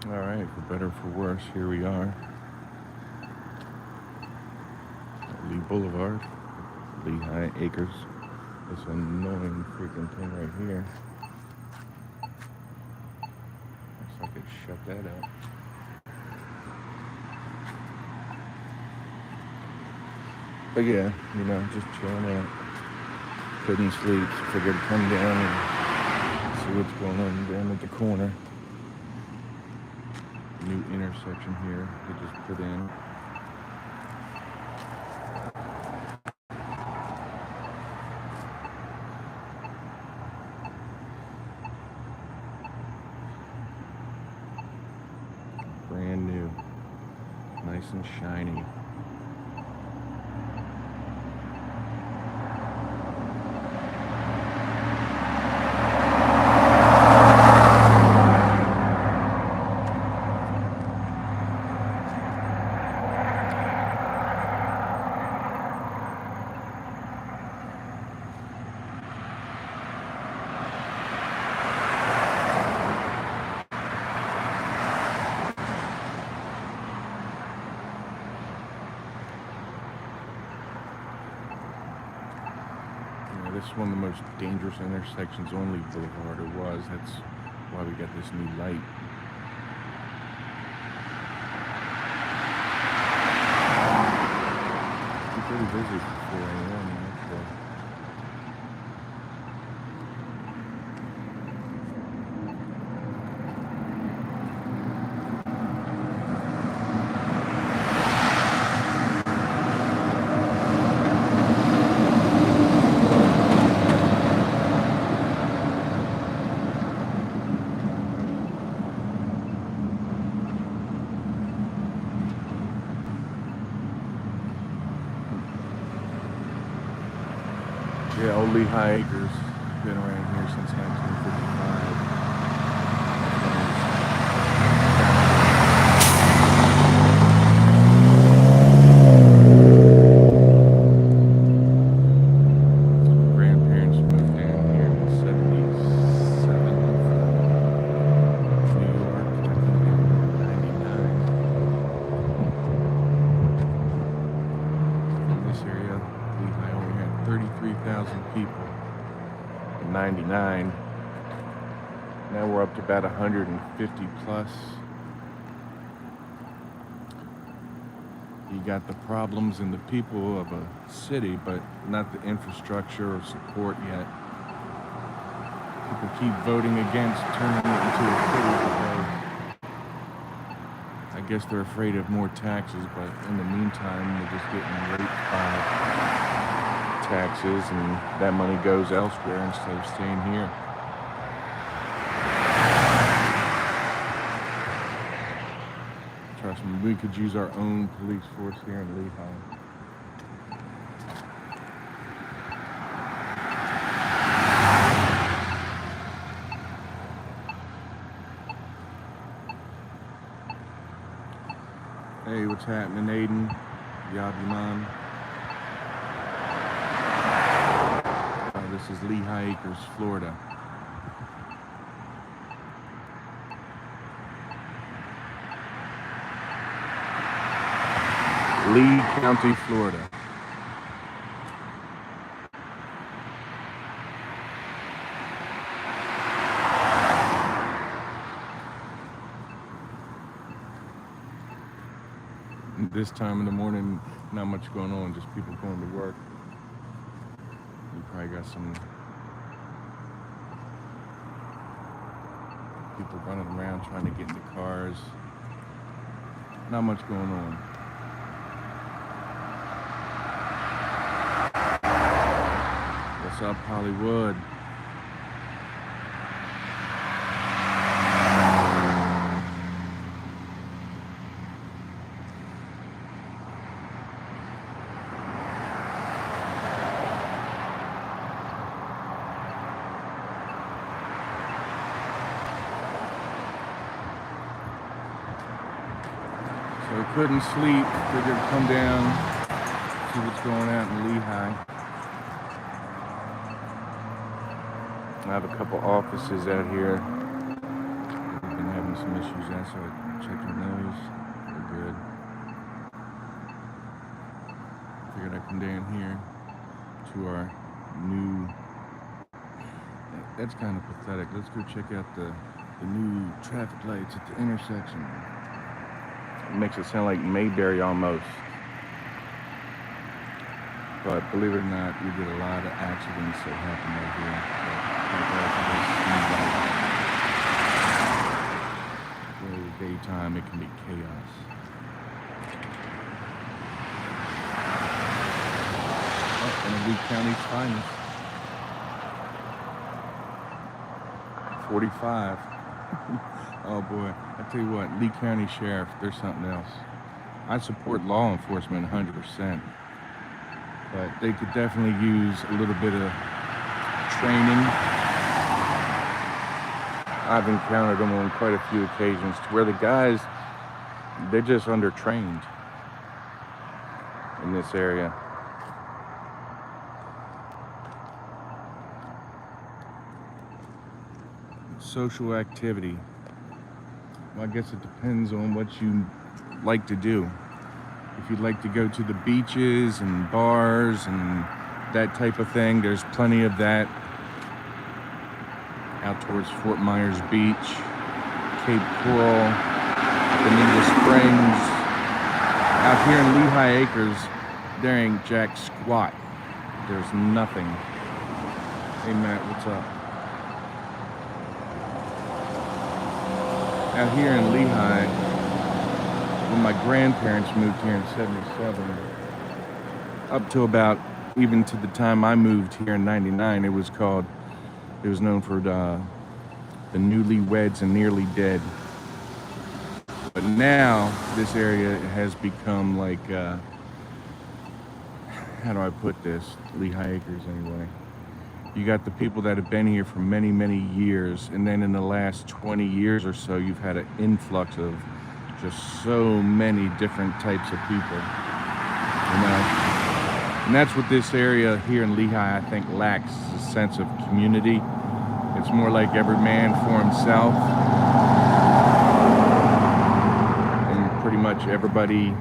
Alright, for better or for worse, here we are. Lee Boulevard, Lehigh Acres. This annoying freaking thing right here. Looks like it shut that out. But yeah, just chilling out. Couldn't sleep, so figured to come down and see what's going on down at the corner. New intersection here they just put in. Brand new, nice and shiny. This is one of the most dangerous intersections on Lee Boulevard, or was. That's why we got this new light. I'm pretty busy for 4 a.m. actually. Yeah, old Lehigh Acres. Been around here since 1955. Grandparents moved down here in 77 from New York. I think they were in 99. In this area, Lehigh only had 33,000 people in 99. Now we're up to about 150 plus. You got the problems and the people of a city, but not the infrastructure or support yet. People keep voting against turning it into a city because I guess they're afraid of more taxes, but in the meantime, they're just getting raped by taxes, and that money goes elsewhere instead of staying here. Trust me, we could use our own police force here in Lehigh. Hey, what's happening, Aiden? Yabiman. This is Lehigh Acres, Florida. Lee County, Florida. This time in the morning, not much going on, just people going to work. You probably got some people running around trying to get into cars. Not much going on. What's up, Hollywood? So I couldn't sleep, figured to come down, see what's going on in Lehigh. I have a couple offices out here. We've been having some issues there, so I checked on those. They're good. Figured I'd come down here to our new. That's kind of pathetic. Let's go check out the new traffic lights at the intersection. It makes it sound like Mayberry almost. But believe it or not, we get a lot of accidents that happen right here. During the daytime, it can be chaos. Oh, and Lee County's finest. 45. Oh boy, I tell you what, Lee County Sheriff, there's something else. I support law enforcement 100%, but they could definitely use a little bit of training. I've encountered them on quite a few occasions to where the guys, they're just undertrained in this area. Social activity. Well, I guess it depends on what you like to do. If you'd like to go to the beaches and bars and that type of thing, there's plenty of that out towards Fort Myers Beach, Cape Coral, Bonita Springs. Out here in Lehigh Acres, there ain't jack squat. There's nothing. Hey Matt, what's up? Out here in Lehigh, when my grandparents moved here in '77, up to about, even to the time I moved here in '99, it was known for the newlyweds and nearly dead. But now, this area has become like, how do I put this? Lehigh Acres anyway. You got the people that have been here for many, many years, and then in the last 20 years or so, you've had an influx of just so many different types of people, you know? And that's what this area here in Lehigh, I think, lacks, is a sense of community. It's more like every man for himself. And pretty much everybody,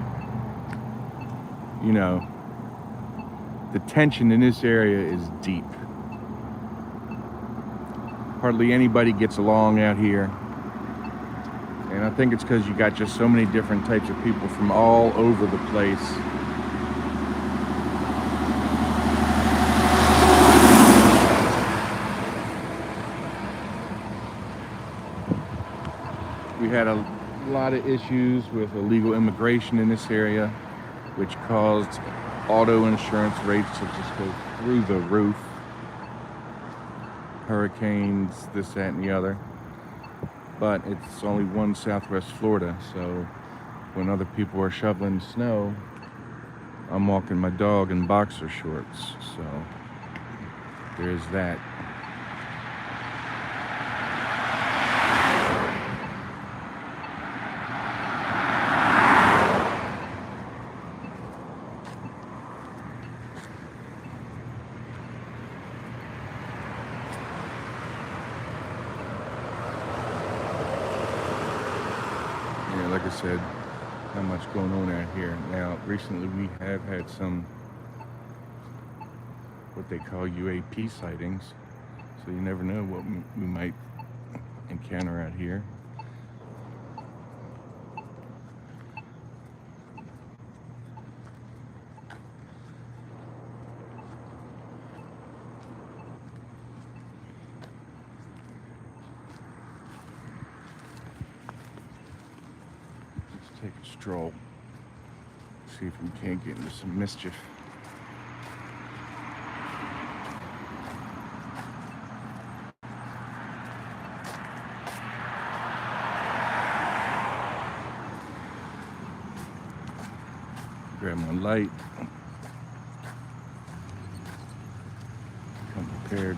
you know, the tension in this area is deep. Hardly anybody gets along out here. And I think it's because you got just so many different types of people from all over the place. We had a lot of issues with illegal immigration in this area, which caused auto insurance rates to just go through the roof. Hurricanes, this, that, and the other. But it's only one Southwest Florida, so when other people are shoveling snow, I'm walking my dog in boxer shorts, so there's that. Like I said, not much going on out here. Now, recently we have had some, what they call UAP sightings, so you never know what we might encounter out here. Take a stroll, see if we can't get into some mischief. Grab my light, come prepared.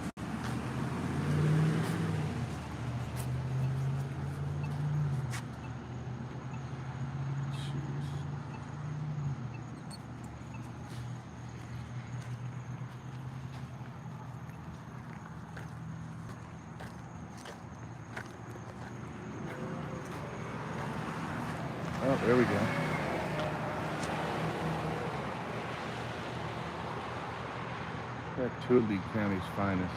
Oh, there we go. That's Lee County's finest.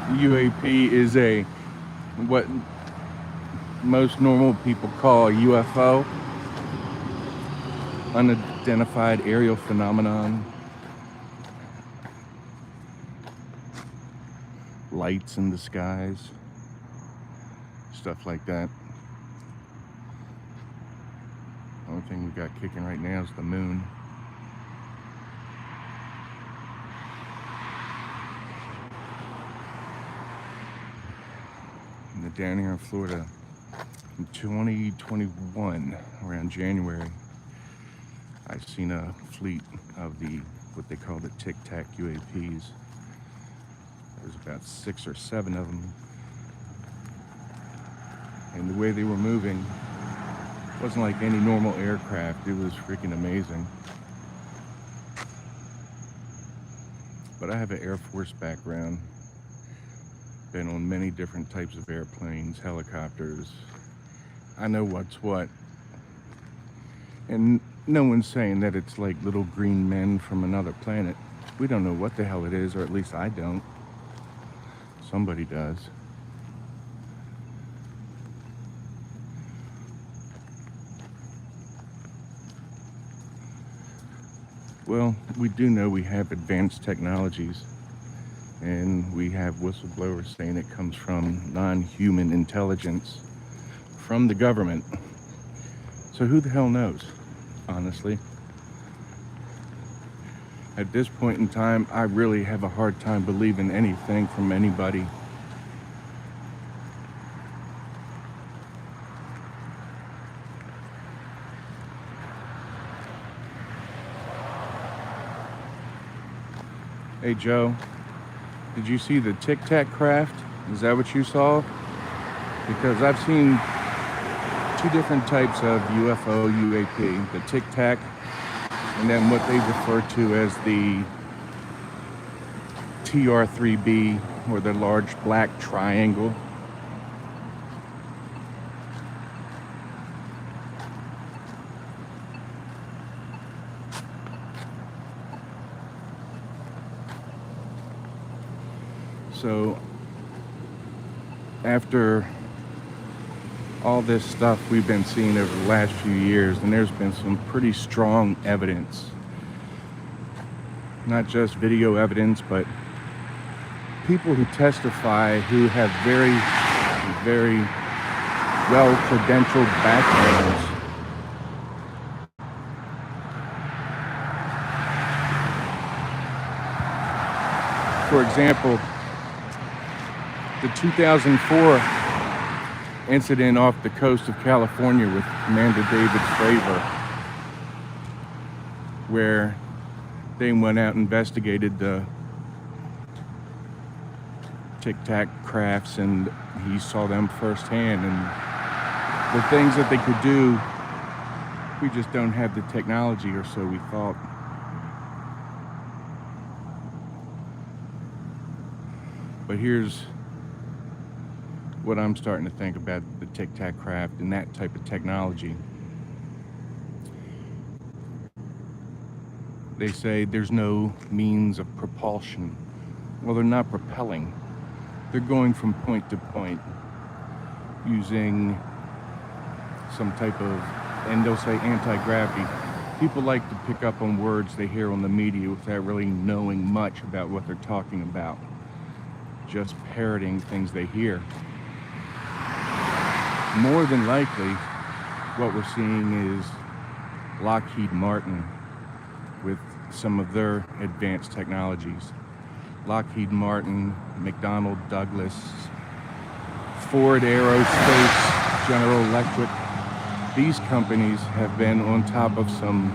UAP is what most normal people call a UFO, unidentified aerial phenomenon. Lights in the skies, stuff like that. The only thing we got kicking right now is the moon. And down here in Florida, in 2021, around January, I've seen a fleet of what they call the Tic Tac UAPs. There's about 6 or 7 of them. And the way they were moving wasn't like any normal aircraft. It was freaking amazing. But I have an Air Force background. Been on many different types of airplanes, helicopters. I know what's what. And no one's saying that it's like little green men from another planet. We don't know what the hell it is, or at least I don't. Somebody does. Well, we do know we have advanced technologies, and we have whistleblowers saying it comes from non-human intelligence from the government. So who the hell knows, honestly? At this point in time, I really have a hard time believing anything from anybody. Hey Joe, did you see the Tic Tac craft? Is that what you saw? Because I've seen 2 different types of UFO UAP, the Tic Tac, and then what they refer to as the TR-3B, or the large black triangle. So after all this stuff we've been seeing over the last few years, and there's been some pretty strong evidence, not just video evidence, but people who testify who have very, very well-credentialed backgrounds. For example, the 2004 incident off the coast of California with Commander David Fravor, where they went out and investigated the Tic Tac crafts, and he saw them firsthand, and the things that they could do, we just don't have the technology, or so we thought. But here's what I'm starting to think about the Tic Tac craft and that type of technology. They say there's no means of propulsion. Well, they're not propelling. They're going from point to point using some type of, and they'll say anti-gravity. People like to pick up on words they hear on the media without really knowing much about what they're talking about. Just parroting things they hear. More than likely, what we're seeing is Lockheed Martin with some of their advanced technologies. Lockheed Martin, McDonnell Douglas, Ford Aerospace, General Electric. These companies have been on top of some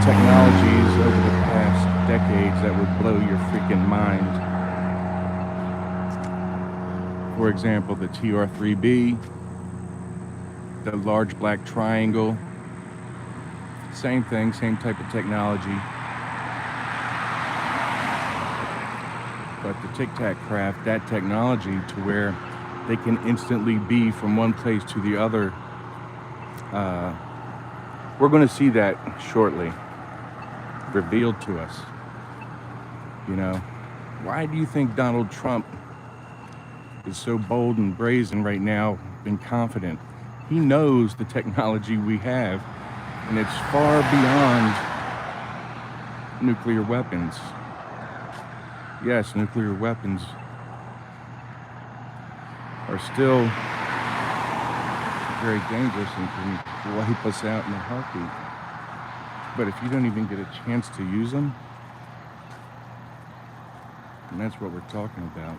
technologies over the past decades that would blow your freaking mind. For example, the TR-3B, the large black triangle, same thing, same type of technology. But the Tic Tac craft, that technology to where they can instantly be from one place to the other, we're going to see that shortly revealed to us. You know, why do you think Donald Trump is so bold and brazen right now and confident? He knows the technology we have, and it's far beyond nuclear weapons. Yes, nuclear weapons are still very dangerous and can wipe us out in a heartbeat. But if you don't even get a chance to use them, and that's what we're talking about.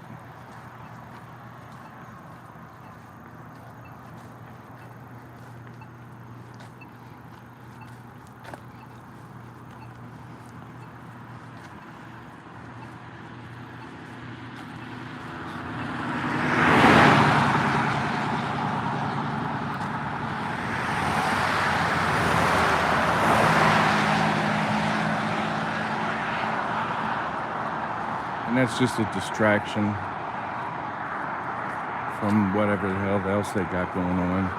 And that's just a distraction from whatever the hell else they got going on.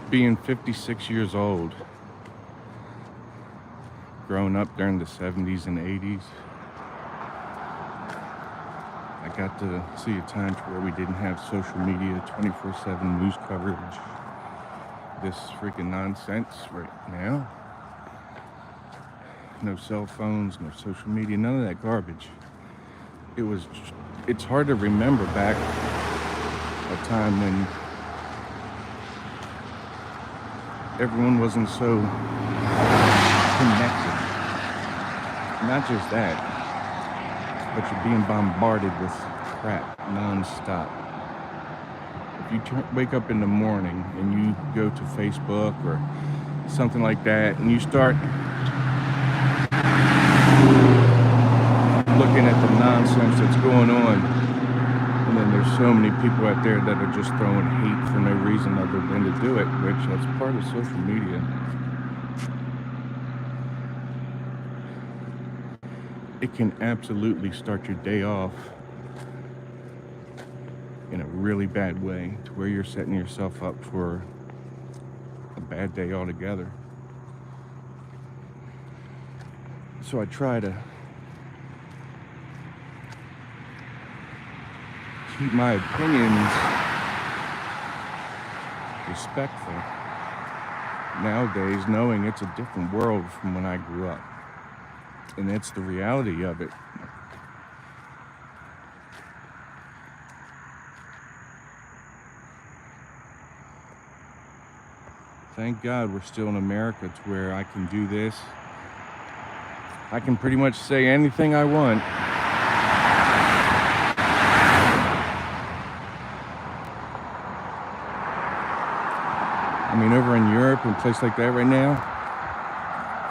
Being 56 years old, growing up during the 70s and 80s, I got to see a time where we didn't have social media, 24/7 news coverage, this freaking nonsense right now. No cell phones, no social media, none of that garbage. It's hard to remember back a time when everyone wasn't so connected. Not just that, but you're being bombarded with crap non-stop. If you wake up in the morning and you go to Facebook or something like that and you start looking at the nonsense that's going on, and then there's so many people out there that are just throwing hate for no reason other than to do it, which that's part of social media. It can absolutely start your day off in a really bad way to where you're setting yourself up for a bad day altogether. So I try to keep my opinions respectful nowadays, knowing it's a different world from when I grew up. And that's the reality of it. Thank God we're still in America to where I can do this. I can pretty much say anything I want. I mean, over in Europe and places like that right now,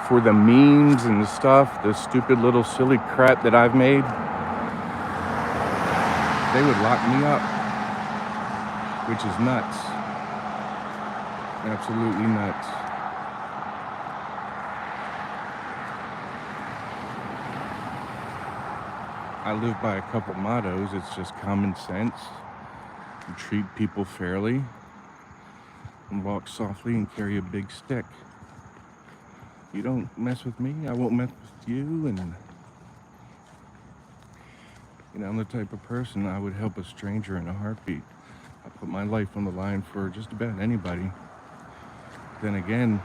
for the memes and the stuff, the stupid little silly crap that I've made, they would lock me up, which is nuts. Absolutely nuts. I live by a couple mottos. It's just common sense. You treat people fairly. And walk softly and carry a big stick. You don't mess with me, I won't mess with you. And you know, I'm the type of person I would help a stranger in a heartbeat. I put my life on the line for just about anybody. Then again,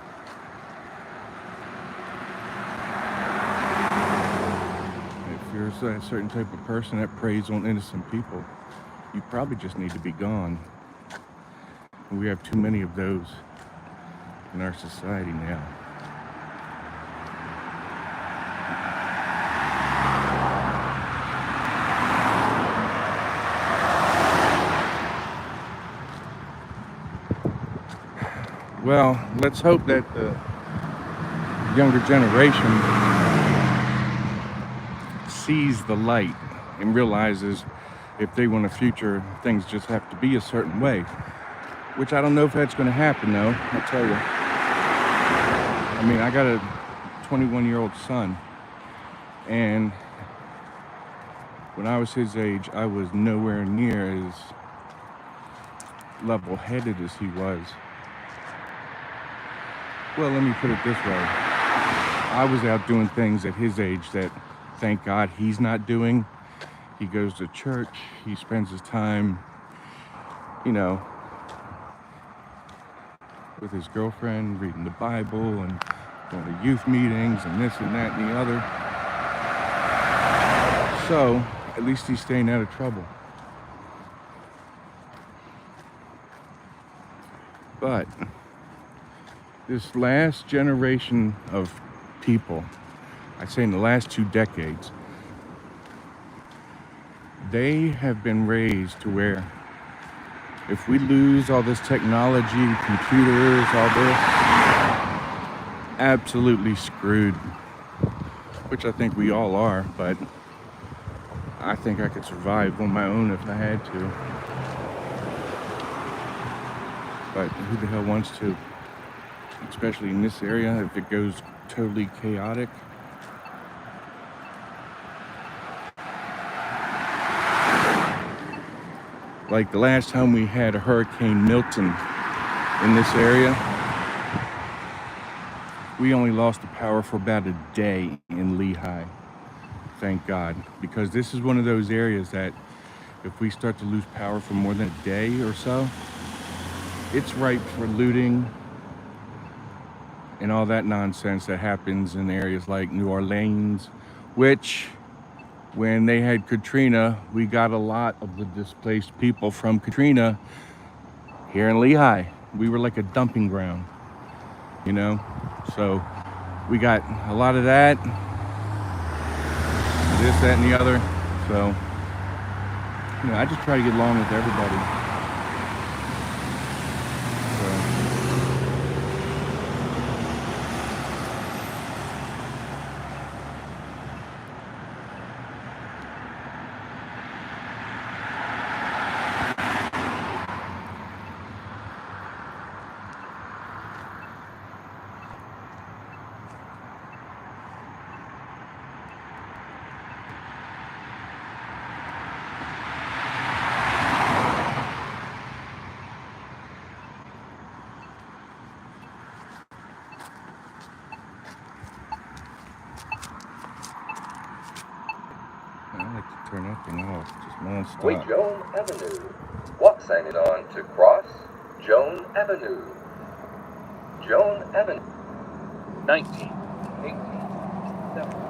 if you're a certain type of person that preys on innocent people, you probably just need to be gone. We have too many of those in our society now. Well, let's hope that the younger generation sees the light and realizes if they want a future, things just have to be a certain way. Which I don't know if that's going to happen, though. I'll tell you. I mean, I got a 21-year-old son, and when I was his age, I was nowhere near as level-headed as he was. Well, let me put it this way. I was out doing things at his age that, thank God, he's not doing. He goes to church. He spends his time, you know, with his girlfriend, reading the Bible and going to youth meetings and this and that and the other. So, at least he's staying out of trouble. But this last generation of people, I'd say in the last 2 decades, they have been raised to where if we lose all this technology, computers, all this, absolutely screwed. Which I think we all are, but I think I could survive on my own if I had to. But who the hell wants to? Especially in this area, if it goes totally chaotic. Like the last time we had a Hurricane Milton in this area, we only lost the power for about a day in Lehigh. Thank God. Because this is one of those areas that if we start to lose power for more than a day or so, it's ripe for looting and all that nonsense that happens in areas like New Orleans, which when they had Katrina, we got a lot of the displaced people from Katrina here in Lehigh. We were like a dumping ground, you know? So we got a lot of that, this, that, and the other. So, you know, I just try to get along with everybody. I like to turn that thing off, just non-stop. Wait, Joan Avenue. What sign is on to cross? Joan Avenue. Joan Avenue. 19, 18, 17.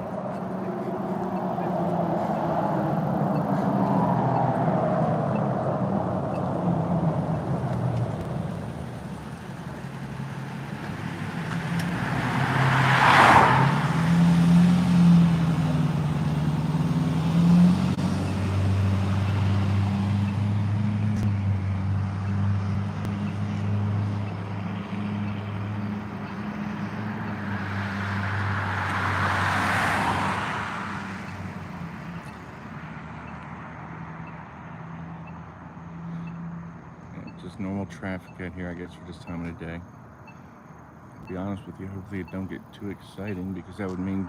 Just normal traffic out here, I guess, for this time of the day. To be honest with you, hopefully it don't get too exciting, because that would mean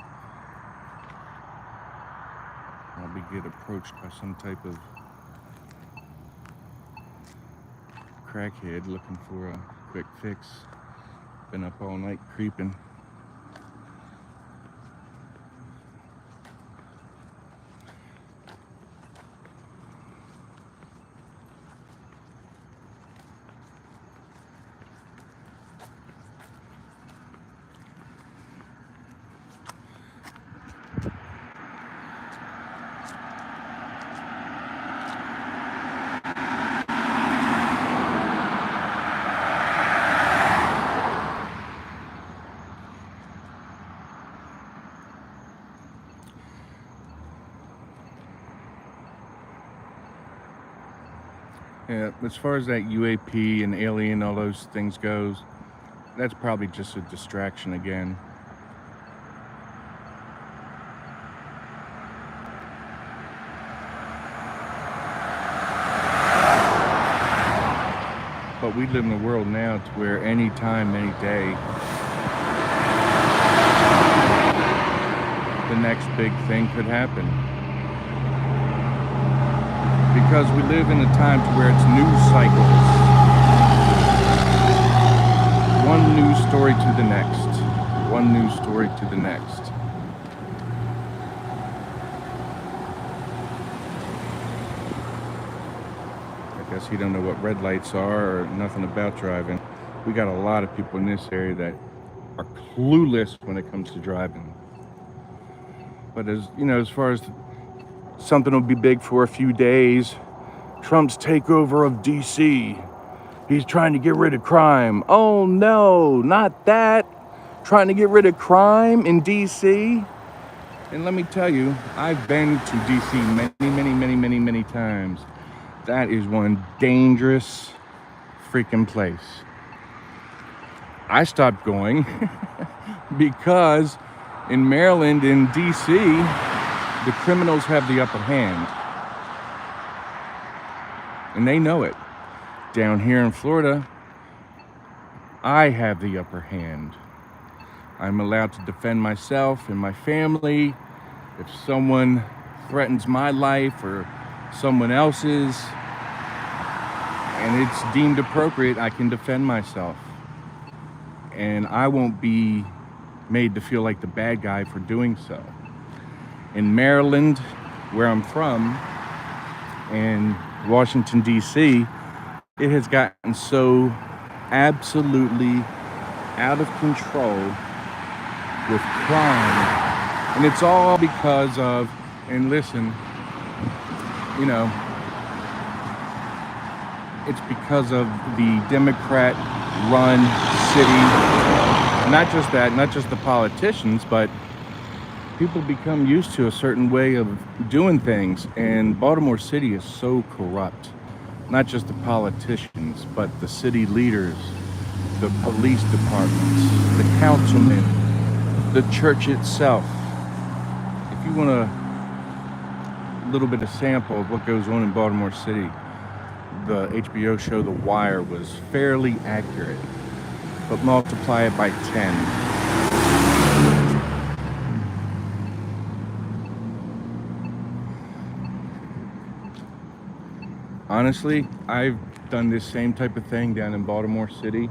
I'll get approached by some type of crackhead looking for a quick fix. Been up all night creeping. Yeah, as far as that UAP and alien, all those things goes, that's probably just a distraction again. But we live in a world now to where any time, any day, the next big thing could happen. Because we live in a time to where it's news cycles. One news story to the next. One news story to the next. I guess you don't know what red lights are or nothing about driving. We got a lot of people in this area that are clueless when it comes to driving. But as you know, as far as something will be big for a few days, Trump's takeover of DC. He's trying to get rid of crime. Oh no, not that. Trying to get rid of crime in DC. And let me tell you, I've been to DC many times. That is one dangerous freaking place. I stopped going because in Maryland and DC, the criminals have the upper hand. And they know it. Down here in Florida, I have the upper hand. I'm allowed to defend myself and my family. If someone threatens my life or someone else's, and it's deemed appropriate, I can defend myself. And I won't be made to feel like the bad guy for doing so. In Maryland, where I'm from, and Washington, D.C., it has gotten so absolutely out of control with crime. And it's all because of, and listen, you know, it's because of the Democrat-run city. Not just that, not just the politicians, but people become used to a certain way of doing things. And Baltimore City is so corrupt. Not just the politicians, but the city leaders, the police departments, the councilmen, the church itself. If you want a little bit of sample of what goes on in Baltimore City, the HBO show The Wire was fairly accurate, but multiply it by 10. Honestly, I've done this same type of thing down in Baltimore City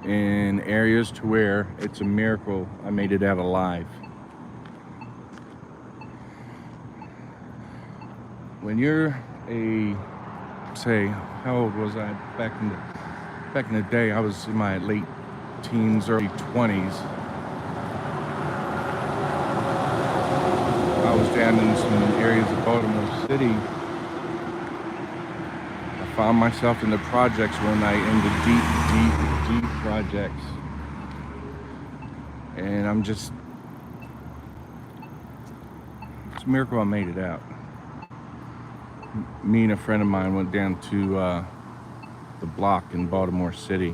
in areas to where it's a miracle I made it out alive. When you're say, how old was I back in the day? I was in my late teens, early 20s. I was down in some areas of Baltimore City. Found myself in the projects one night, in the deep projects. And it's a miracle I made it out. Me and a friend of mine went down to the block in Baltimore City,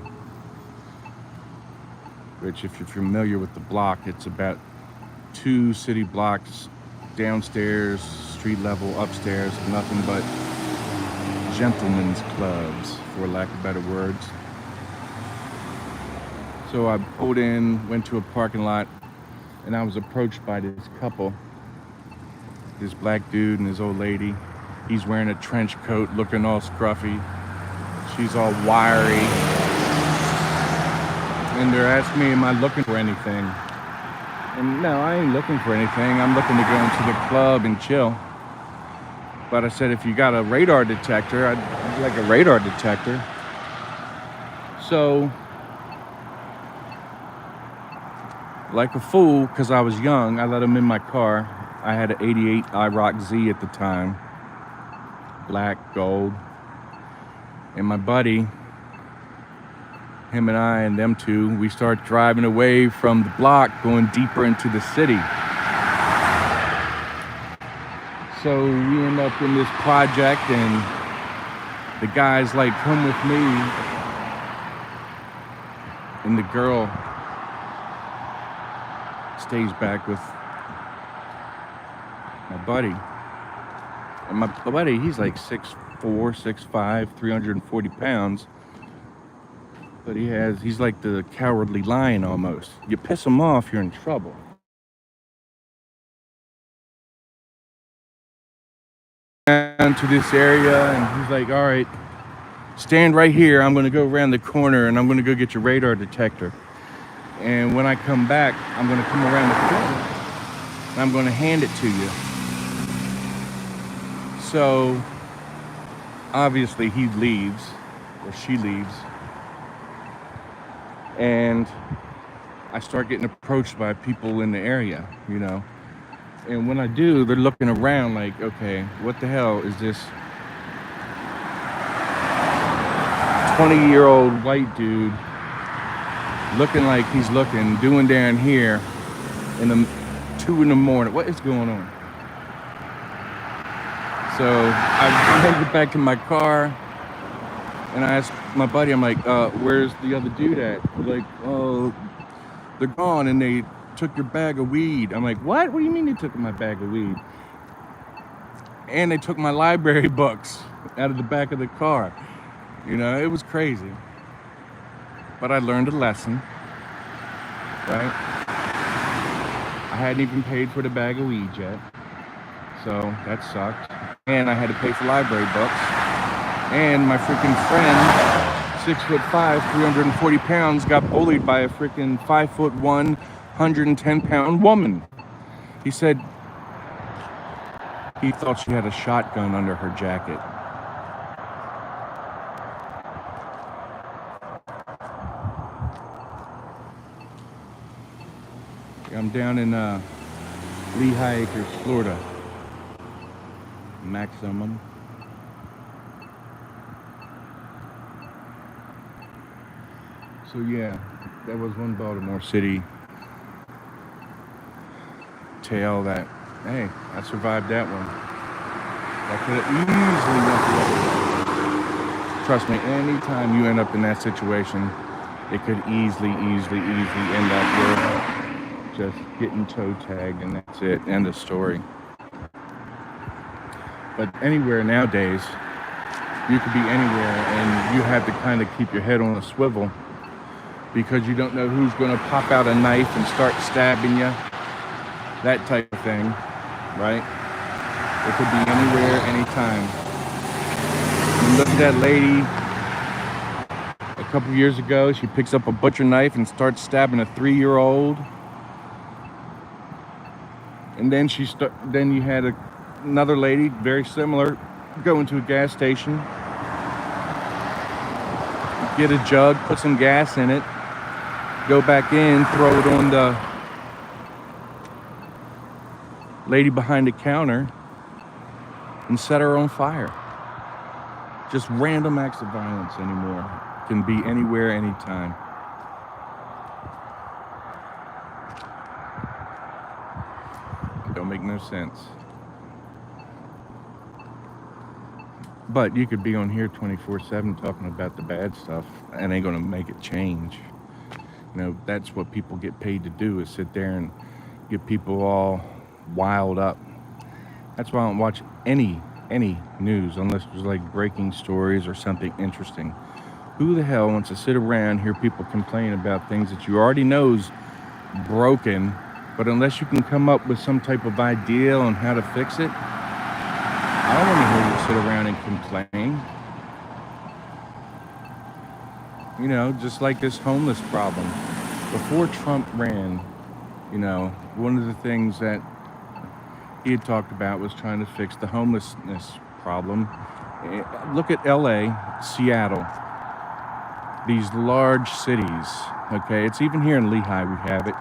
which, if you're familiar with the block, it's about 2 city blocks downstairs, street level, upstairs, nothing but gentlemen's clubs, for lack of better words. So I pulled in, went to a parking lot, and I was approached by this couple, this black dude and his old lady. He's wearing a trench coat, looking all scruffy. She's all wiry. And they're asking me, am I looking for anything? And no, I ain't looking for anything. I'm looking to go into the club and chill. But I said, if you got a radar detector, I'd like a radar detector. So, like a fool, because I was young, I let him in my car. I had an 88 IROC Z at the time. Black, gold. And my buddy, him and I and them two, we start driving away from the block, going deeper into the city. So we end up in this project, and the guy's like, come with me. and the girl stays back with my buddy. And my buddy, he's like 6'4", 6'5", 340 pounds. But he's like the cowardly lion almost. You piss him off, you're in trouble. Down to this area, and he's like, all right, stand right here. I'm going to go around the corner, and I'm going to go get your radar detector. And when I come back, I'm going to come around the corner, and I'm going to hand it to you. So, obviously, he leaves, or she leaves. And I start getting approached by people in the area, you know. And when I do, they're looking around like, okay, what the hell is this 20-year-old white dude looking like he's looking, doing down here in the 2 in the morning? What is going on? So I get back in my car, and I asked my buddy, I'm like, where's the other dude at? He's like, oh, they're gone, and they took your bag of weed. I'm like, what? What do you mean they took my bag of weed? And they took my library books out of the back of the car. You know, it was crazy. But I learned a lesson, right? I hadn't even paid for the bag of weed yet. So that sucked. And I had to pay for library books. And my freaking friend, 6'5", 340 pounds, got bullied by a freaking 5'1", 110-pound woman. He said he thought she had a shotgun under her jacket. I'm down in Lehigh Acres, Florida. Maximum. So yeah, that was one Baltimore City tale that, hey, I survived that one. I could have easily went the other way. Trust me, anytime you end up in that situation, it could easily end up with just getting toe tagged, and that's it, end of story. But anywhere nowadays, you could be anywhere, and you have to kind of keep your head on a swivel, because you don't know who's going to pop out a knife and start stabbing you, that type of thing, right? It could be anywhere, anytime. And look at that lady. A couple years ago, she picks up a butcher knife and starts stabbing a 3-year-old. And then you had another lady, very similar, go into a gas station, get a jug, put some gas in it, go back in, throw it on the lady behind the counter, and set her on fire. Just random acts of violence anymore. Can be anywhere, anytime. Don't make no sense. But you could be on here 24/7 talking about the bad stuff, and ain't gonna make it change. You know, that's what people get paid to do, is sit there and get people all wild up. That's why I don't watch any news unless there's like breaking stories or something interesting. Who the hell wants to sit around, hear people complain about things that you already know's broken, but unless you can come up with some type of idea on how to fix it, I don't want to hear you sit around and complain. You know, just like this homeless problem. Before Trump ran, you know, one of the things that he had talked about was trying to fix the homelessness problem. Look at LA, Seattle, these large cities, okay? It's even here in Lehigh we have it,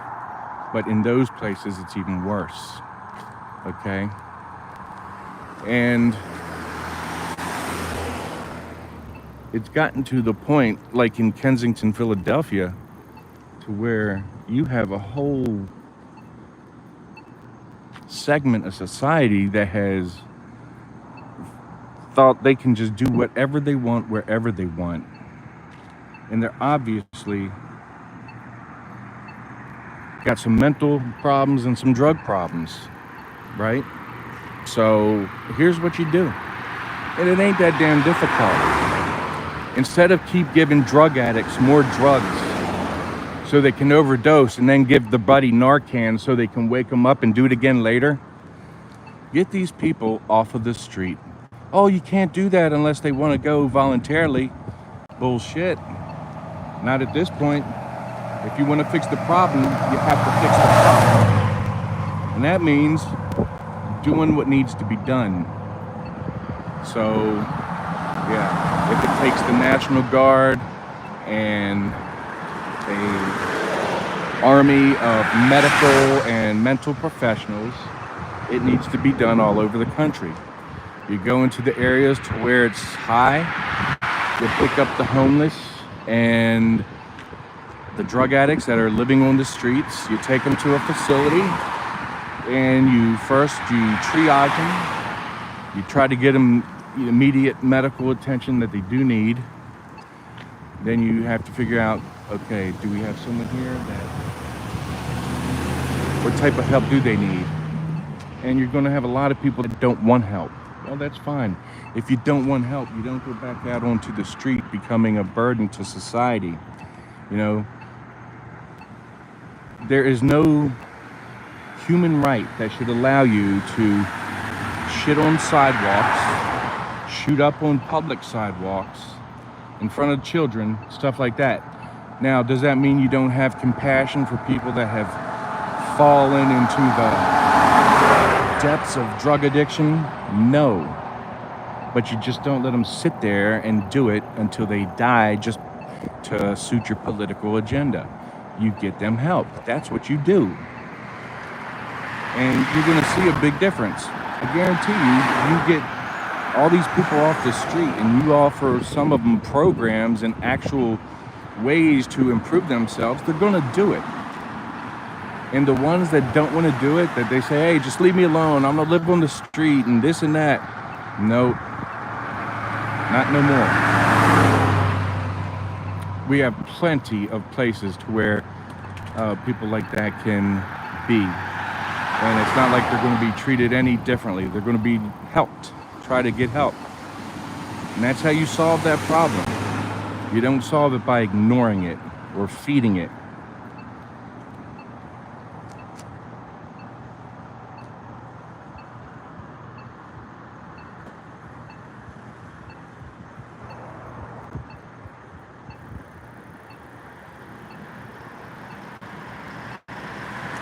but in those places it's even worse, okay? And it's gotten to the point, like in Kensington, Philadelphia, to where you have a whole segment of society that has thought they can just do whatever they want, wherever they want. And they're obviously got some mental problems and some drug problems, right? So here's what you do. And it ain't that damn difficult. Instead of keep giving drug addicts more drugs so they can overdose and then give the buddy Narcan so they can wake them up and do it again later, get these people off of the street. Oh, you can't do that unless they want to go voluntarily. Bullshit. Not at this point. If you want to fix the problem, you have to fix the problem. And that means doing what needs to be done. So, yeah, if it takes the National Guard and an army of medical and mental professionals, it needs to be done all over the country. You go into the areas to where it's high, you pick up the homeless and the drug addicts that are living on the streets, you take them to a facility, and you triage them, you try to get them immediate medical attention that they do need. Then you have to figure out, okay, do we have someone here what type of help do they need? And you're going to have a lot of people that don't want help. Well, that's fine. If you don't want help, you don't go back out onto the street becoming a burden to society. You know, there is no human right that should allow you to shit on sidewalks, shoot up on public sidewalks, in front of children, stuff like that. Now, does that mean you don't have compassion for people that have fallen into the depths of drug addiction? No. But you just don't let them sit there and do it until they die just to suit your political agenda. You get them help. That's what you do. And you're going to see a big difference. I guarantee you get all these people off the street and you offer some of them programs and actual ways to improve themselves, they're going to do it. And the ones that don't want to do it, that they say, hey, just leave me alone, I'm going to live on the street and this and that. Nope. Not no more. We have plenty of places to where people like that can be. And it's not like they're going to be treated any differently. They're going to be helped. Try to get help. And that's how you solve that problem. You don't solve it by ignoring it or feeding it.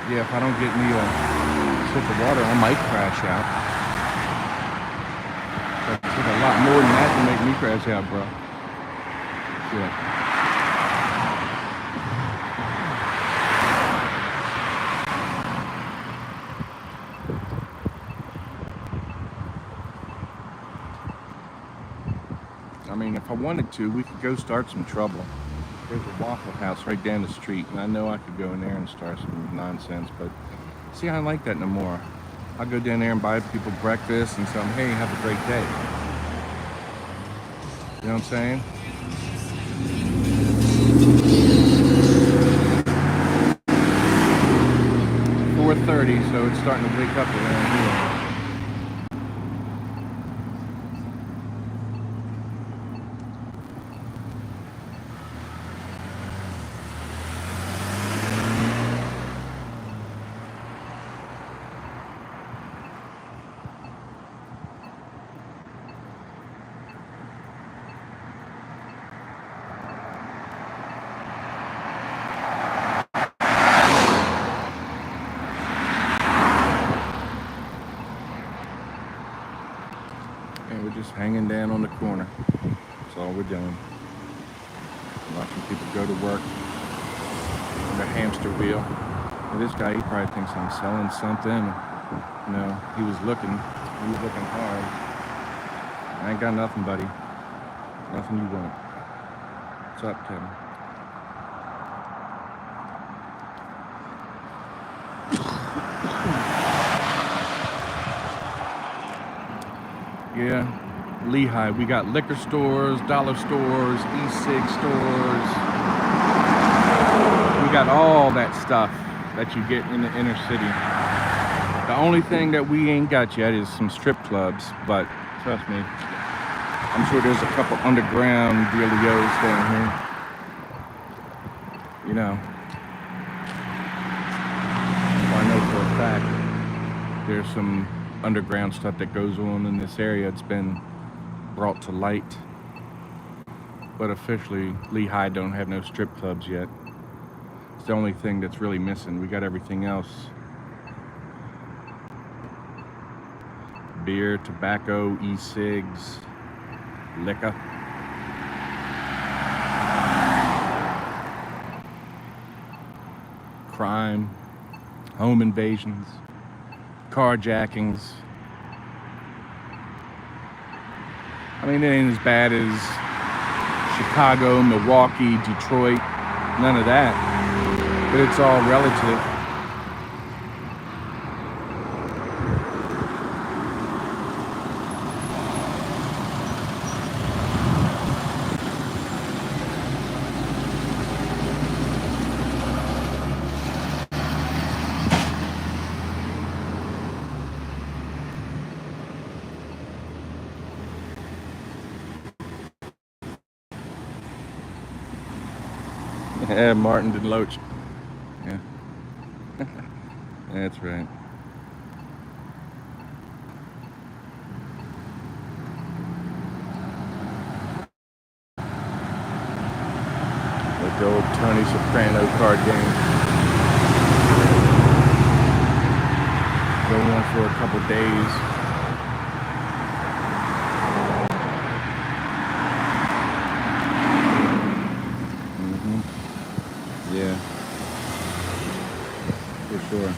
Yeah, if I don't get me a sip of water, I might crash out. It took a lot more than that to make me crash out, bro. Yeah. I mean, if I wanted to, we could go start some trouble. There's a Waffle House right down the street, and I know I could go in there and start some nonsense, but see, I don't like that no more. I'll go down there and buy people breakfast and tell them, hey, have a great day. You know what I'm saying? It's 4:30, so it's starting to wake up around here. And we're just hanging down on the corner. That's all we're doing. Watching people go to work on the hamster wheel. And this guy, he probably thinks I'm selling something. You know, he was looking hard. I ain't got nothing, buddy. Nothing you want. What's up, Kevin? Yeah, Lehigh, we got liquor stores, dollar stores, e-cig stores. We got all that stuff. that you get in the inner city. The only thing that we ain't got yet is some strip clubs, but trust me, I'm sure there's a couple underground dealios down here. You know, I know for a fact there's some underground stuff that goes on in this area. It's been brought to light, but officially Lehigh don't have no strip clubs yet. It's the only thing that's really missing. We got everything else. Beer, tobacco, e-cigs, liquor. Crime, home invasions, carjackings. I mean, it ain't as bad as Chicago, Milwaukee, Detroit, none of that. But it's all relative. Yeah, Martin did Loach. Yeah. That's right. Like the old Tony Soprano card game. Go on for a couple days. Yeah, for sure.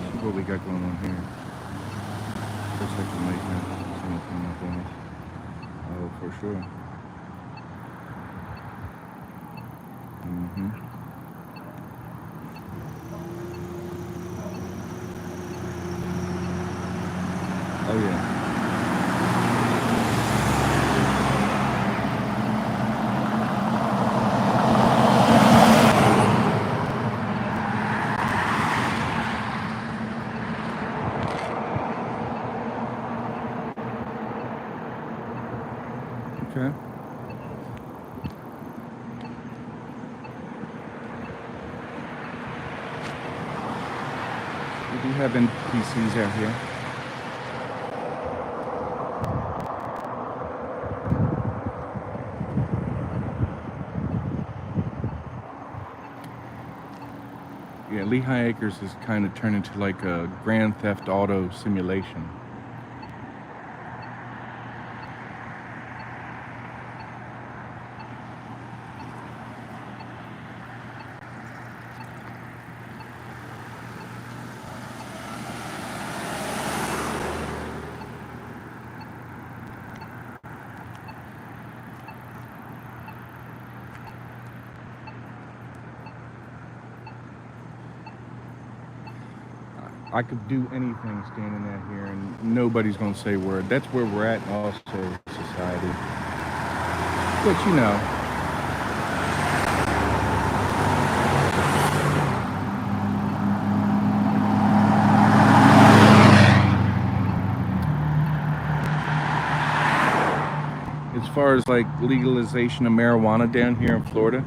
See what we got going on here. Looks like the mic has something up on it. Oh, for sure. Oh yeah. Okay. We do have NPCs out here. Yeah, Lehigh Acres has kind of turned into like a Grand Theft Auto simulation. I could do anything standing out here and nobody's gonna say a word. That's where we're at in also society. But you know. As far as like legalization of marijuana down here in Florida,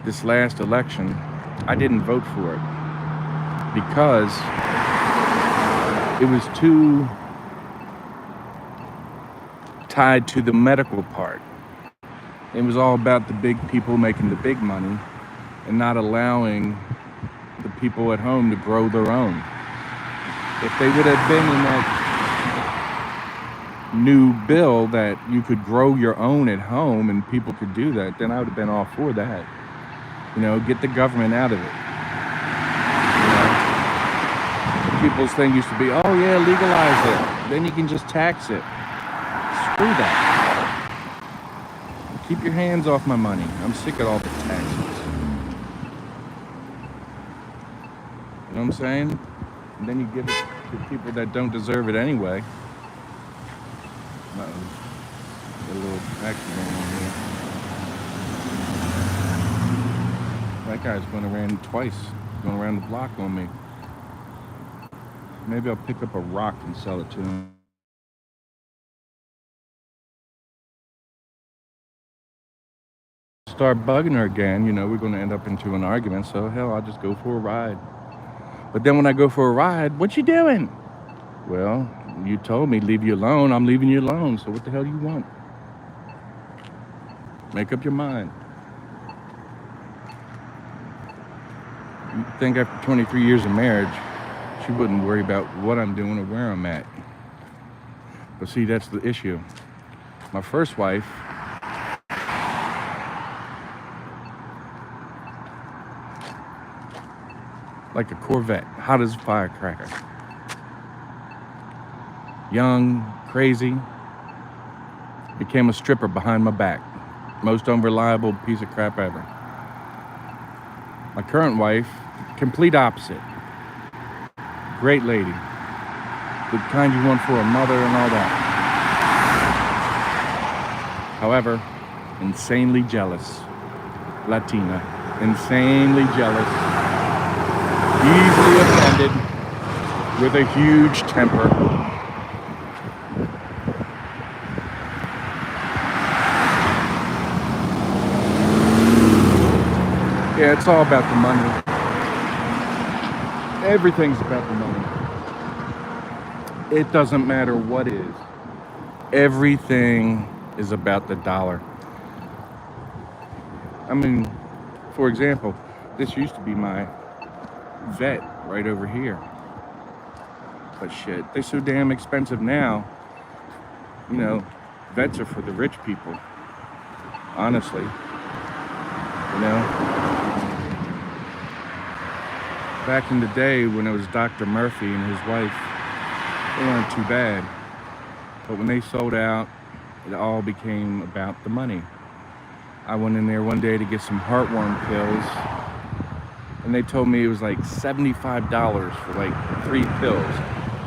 this last election, I didn't vote for it. Because it was too tied to the medical part. It was all about the big people making the big money and not allowing the people at home to grow their own. If they would have been in that new bill that you could grow your own at home and people could do that, then I would have been all for that. You know, get the government out of it. People's thing used to be, oh yeah, legalize it. Then you can just tax it. Screw that. Keep your hands off my money. I'm sick of all the taxes. You know what I'm saying? And then you give it to people that don't deserve it anyway. Uh-oh. A little accident on here. That guy's going around twice, going around the block on me. Maybe I'll pick up a rock and sell it to him. Start bugging her again, you know, we're going to end up into an argument, so hell, I'll just go for a ride. But then when I go for a ride, what you doing? Well, you told me leave you alone. I'm leaving you alone, so what the hell do you want? Make up your mind. You think after 23 years of marriage, she wouldn't worry about what I'm doing or where I'm at. But see, that's the issue. My first wife, like a Corvette, hot as a firecracker. Young, crazy, became a stripper behind my back. Most unreliable piece of crap ever. My current wife, complete opposite. Great lady. The kind you want for a mother and all that. However, insanely jealous. Latina. Insanely jealous. Easily offended. With a huge temper. Yeah, it's all about the money. Everything's about the money. It doesn't matter what is. Everything is about the dollar. I mean, for example, this used to be my vet right over here. But shit, they're so damn expensive now. You know, vets are for the rich people. Honestly. You know? Back in the day when it was Dr. Murphy and his wife, they weren't too bad. But when they sold out, it all became about the money. I went in there one day to get some heartworm pills, and they told me it was like $75 for like 3 pills.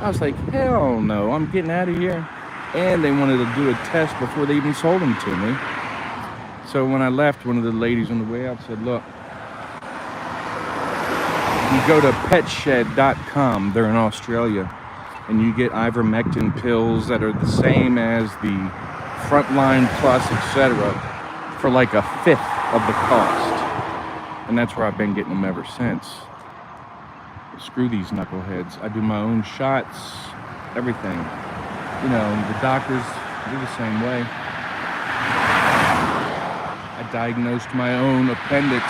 I was like, hell no, I'm getting out of here. And they wanted to do a test before they even sold them to me. So when I left, one of the ladies on the way out said, look, you go to petshed.com, they're in Australia, and you get ivermectin pills that are the same as the Frontline Plus, etc., for like a 1/5 of the cost. And that's where I've been getting them ever since. Screw these knuckleheads. I do my own shots, everything. You know, the doctors do the same way. I diagnosed my own appendix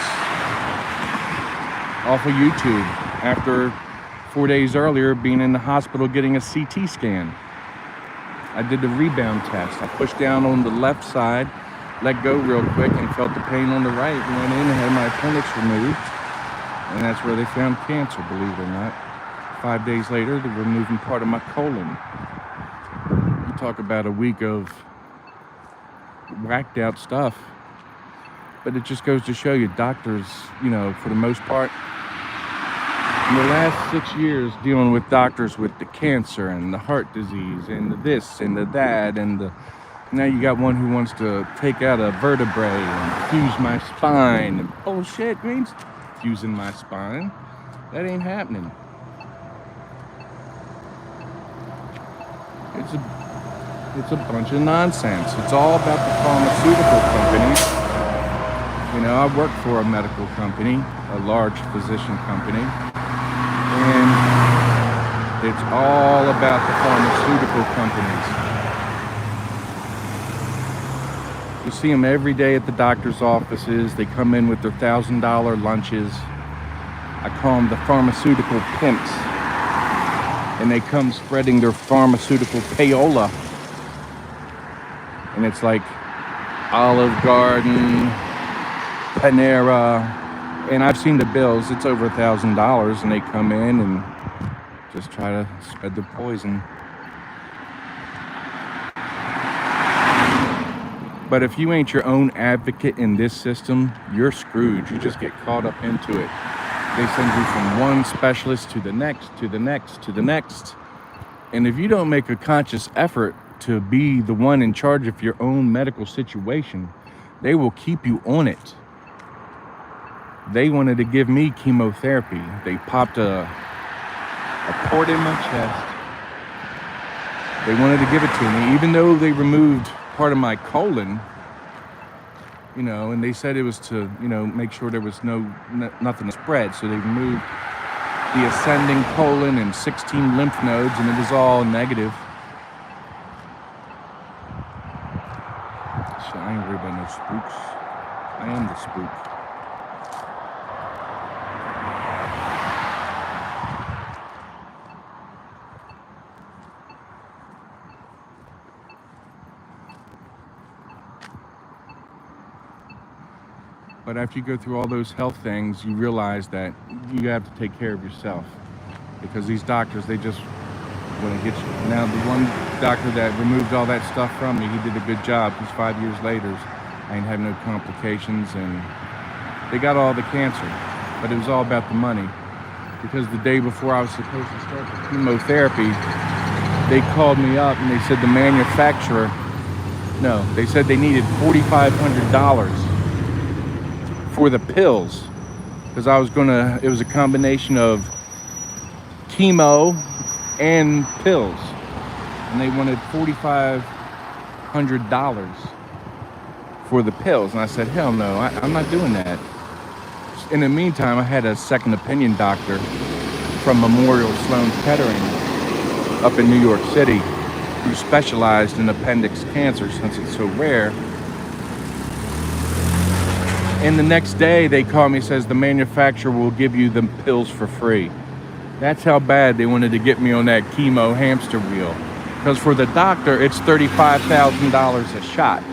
off of YouTube after 4 days earlier being in the hospital getting a CT scan. I did the rebound test. I pushed down on the left side, let go real quick, and felt the pain on the right. Went in and had my appendix removed. And that's where they found cancer, believe it or not. 5 days later, they're removing part of my colon. You talk about a week of whacked out stuff. But it just goes to show you, doctors, you know, for the most part, in the last 6 years, dealing with doctors with the cancer and the heart disease and the this and the that and the... Now you got one who wants to take out a vertebrae and fuse my spine. Bullshit, you ain't fusing my spine. That ain't happening. It's a bunch of nonsense. It's all about the pharmaceutical companies. You know, I work for a medical company, a large physician company, and it's all about the pharmaceutical companies. You see them every day at the doctor's offices. They come in with their $1,000 lunches. I call them the pharmaceutical pimps. And they come spreading their pharmaceutical payola. And it's like Olive Garden, Panera, and I've seen the bills. It's over $1,000, and they come in and just try to spread the poison. But if you ain't your own advocate in this system, you're screwed. You just get caught up into it. They send you from one specialist to the next, to the next, to the next. And if you don't make a conscious effort to be the one in charge of your own medical situation, they will keep you on it. They wanted to give me chemotherapy. They popped a port in my chest. They wanted to give it to me, even though they removed part of my colon, you know, and they said it was to, you know, make sure there was nothing to spread. So they removed the ascending colon and 16 lymph nodes, and it was all negative. So I ain't worried about no spooks. I am the spook. But after you go through all those health things, you realize that you have to take care of yourself. Because these doctors, they just want to get you. Now, the one doctor that removed all that stuff from me, he did a good job, because 5 years later, I ain't had no complications, and they got all the cancer. But it was all about the money. Because the day before I was supposed to start the chemotherapy, they called me up and they said the manufacturer, no, they said they needed $4,500 for the pills, because I was gonna, it was a combination of chemo and pills, and they wanted $4,500 for the pills, and I said, hell no, I'm not doing that. In the meantime, I had a second opinion doctor from Memorial Sloan Kettering up in New York City who specialized in appendix cancer, since it's so rare. And the next day they call me, says the manufacturer will give you the pills for free. That's how bad they wanted to get me on that chemo hamster wheel. Because for the doctor, it's $35,000 a shot.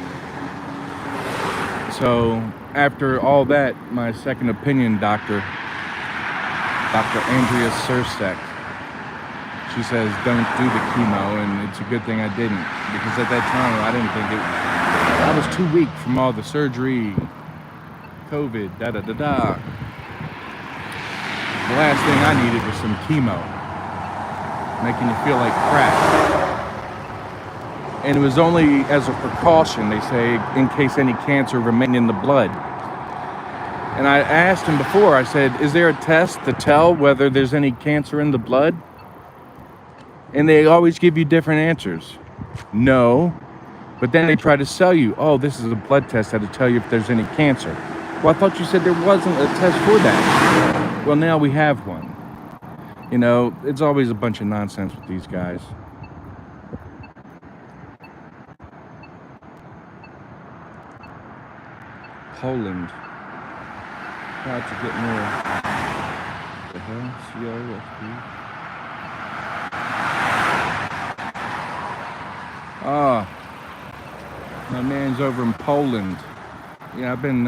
So after all that, my second opinion doctor, Dr. Andrea Sursek, she says, don't do the chemo, and it's a good thing I didn't. Because at that time, I didn't think it, I was too weak from all the surgery, COVID, da-da-da-da. The last thing I needed was some chemo, making you feel like crap. And it was only as a precaution, they say, in case any cancer remained in the blood. And I asked him before, I said, is there a test to tell whether there's any cancer in the blood? And they always give you different answers. No. But then they try to sell you, oh, this is a blood test that'll tell you if there's any cancer. Well, I thought you said there wasn't a test for that. Well, now we have one. You know, it's always a bunch of nonsense with these guys. Poland. About to get more. The hell? COFP? Ah, my man's over in Poland. Yeah, I've been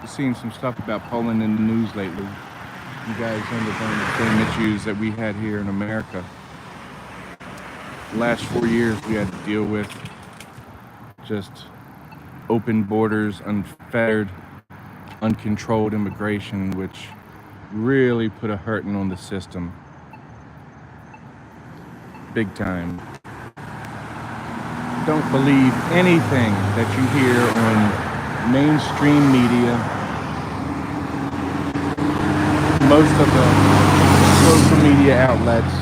seeing some stuff about Poland in the news lately. You guys understand the same issues that we had here in America. The last 4 years we had to deal with just open borders, unfettered, uncontrolled immigration, which really put a hurting on the system. Big time. Don't believe anything that you hear on mainstream media. Most of the social media outlets,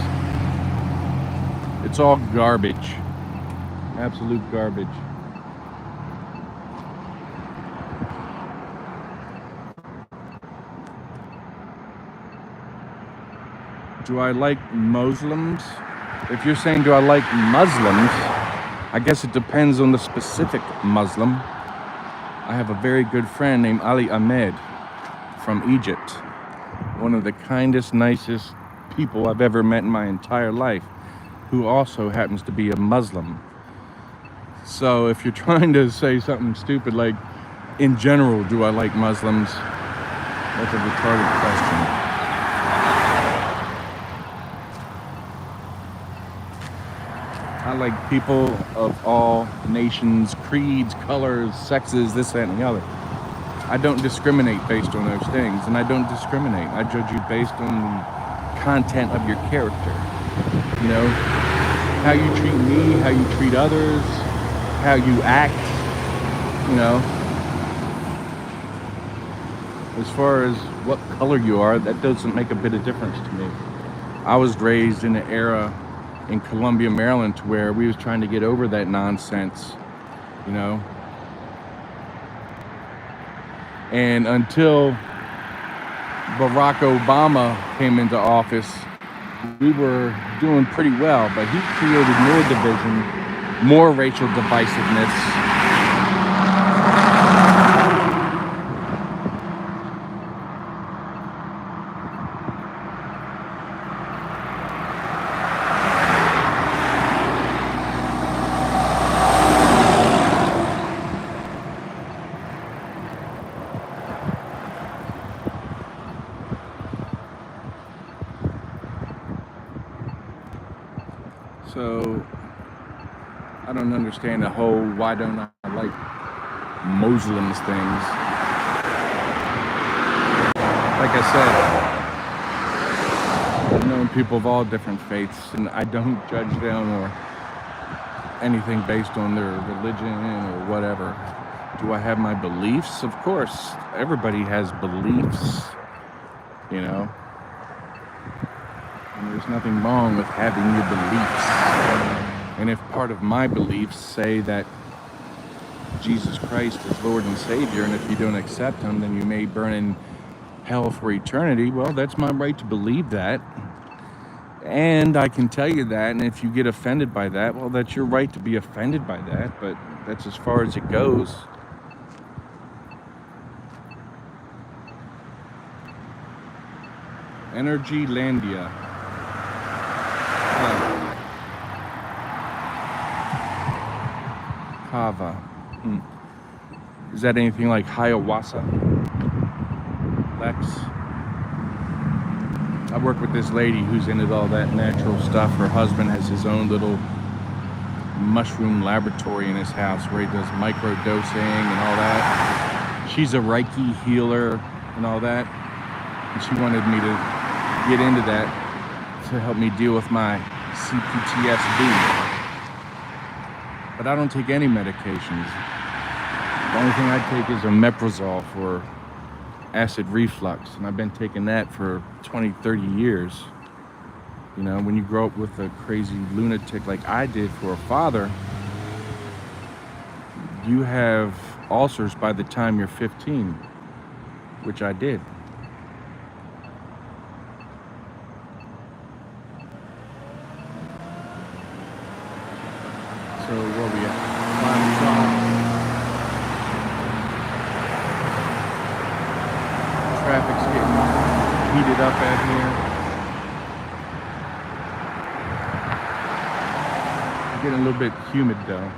it's all garbage. Absolute garbage. Do I like Muslims? If you're saying, do I like Muslims? I guess it depends on the specific Muslim. I have a very good friend named Ali Ahmed from Egypt. One of the kindest, nicest people I've ever met in my entire life, who also happens to be a Muslim. So if you're trying to say something stupid like, in general, do I like Muslims? That's a retarded question. I like people of all nations, creeds, colors, sexes, this, that, and the other. I don't discriminate based on those things, and I don't discriminate. I judge you based on the content of your character. You know, how you treat me, how you treat others, how you act, you know. As far as what color you are, that doesn't make a bit of difference to me. I was raised in an era in Columbia, Maryland, to where we was trying to get over that nonsense, you know. And until Barack Obama came into office, we were doing pretty well, but he created more division, more racial divisiveness. So I don't understand the whole why don't I like Muslims things. Like I said, I've known people of all different faiths, and I don't judge them or anything based on their religion or whatever. Do I have my beliefs? Of course, everybody has beliefs, you know. And there's nothing wrong with having your beliefs. And if part of my beliefs say that Jesus Christ is Lord and Savior, and if you don't accept him, then you may burn in hell for eternity, well, that's my right to believe that. And I can tell you that, and if you get offended by that, well, that's your right to be offended by that, but that's as far as it goes. Energy Landia. Kava. Is that anything like Hiawatha? Lex? I work with this lady who's into all that natural stuff. Her husband has his own little mushroom laboratory in his house where he does micro-dosing and all that. She's a Reiki healer and all that. And she wanted me to get into that to help me deal with my CPTSD. But I don't take any medications. The only thing I take is omeprazole for acid reflux, and I've been taking that for 20, 30 years. You know, when you grow up with a crazy lunatic like I did for a father, you have ulcers by the time you're 15, which I did. So where we at? Traffic's getting heated up out here. It's getting a little bit humid though.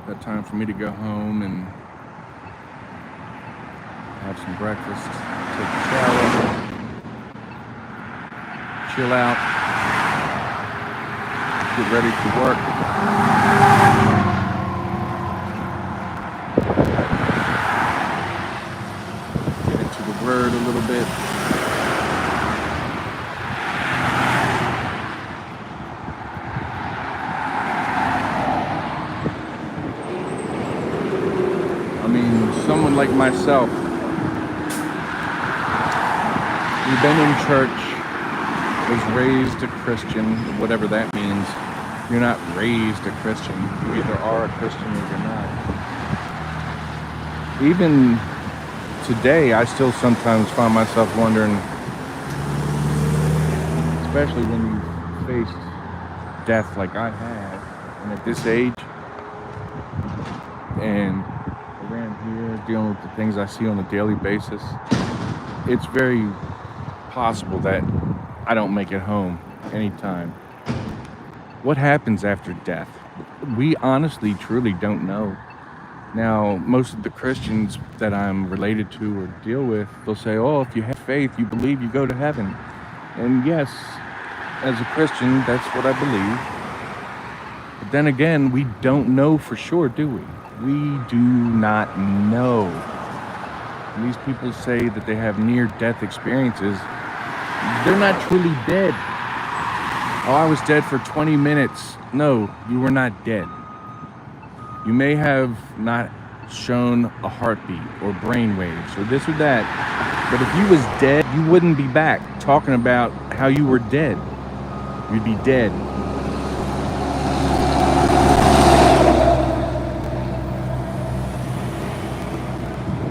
Got time for me to go home and have some breakfast, take a shower, chill out, get ready for work. Get into the word a little bit. I mean, someone like myself, you've been in church, was raised a Christian, whatever that means. You're not raised a Christian. You either are a Christian or you're not. Even today, I still sometimes find myself wondering, especially when you face death like I have, and at this age, and around here, dealing with the things I see on a daily basis, it's very possible that I don't make it home anytime. What happens after death? We honestly, truly don't know. Now, most of the Christians that I'm related to or deal with, they'll say, oh, if you have faith, you believe, you go to heaven. And yes, as a Christian, that's what I believe. But then again, we don't know for sure, do we? We do not know. When these people say that they have near-death experiences, they're not truly dead. Oh, I was dead for 20 minutes. No, you were not dead. You may have not shown a heartbeat or brain waves or this or that. But if you was dead, you wouldn't be back talking about how you were dead. You'd be dead.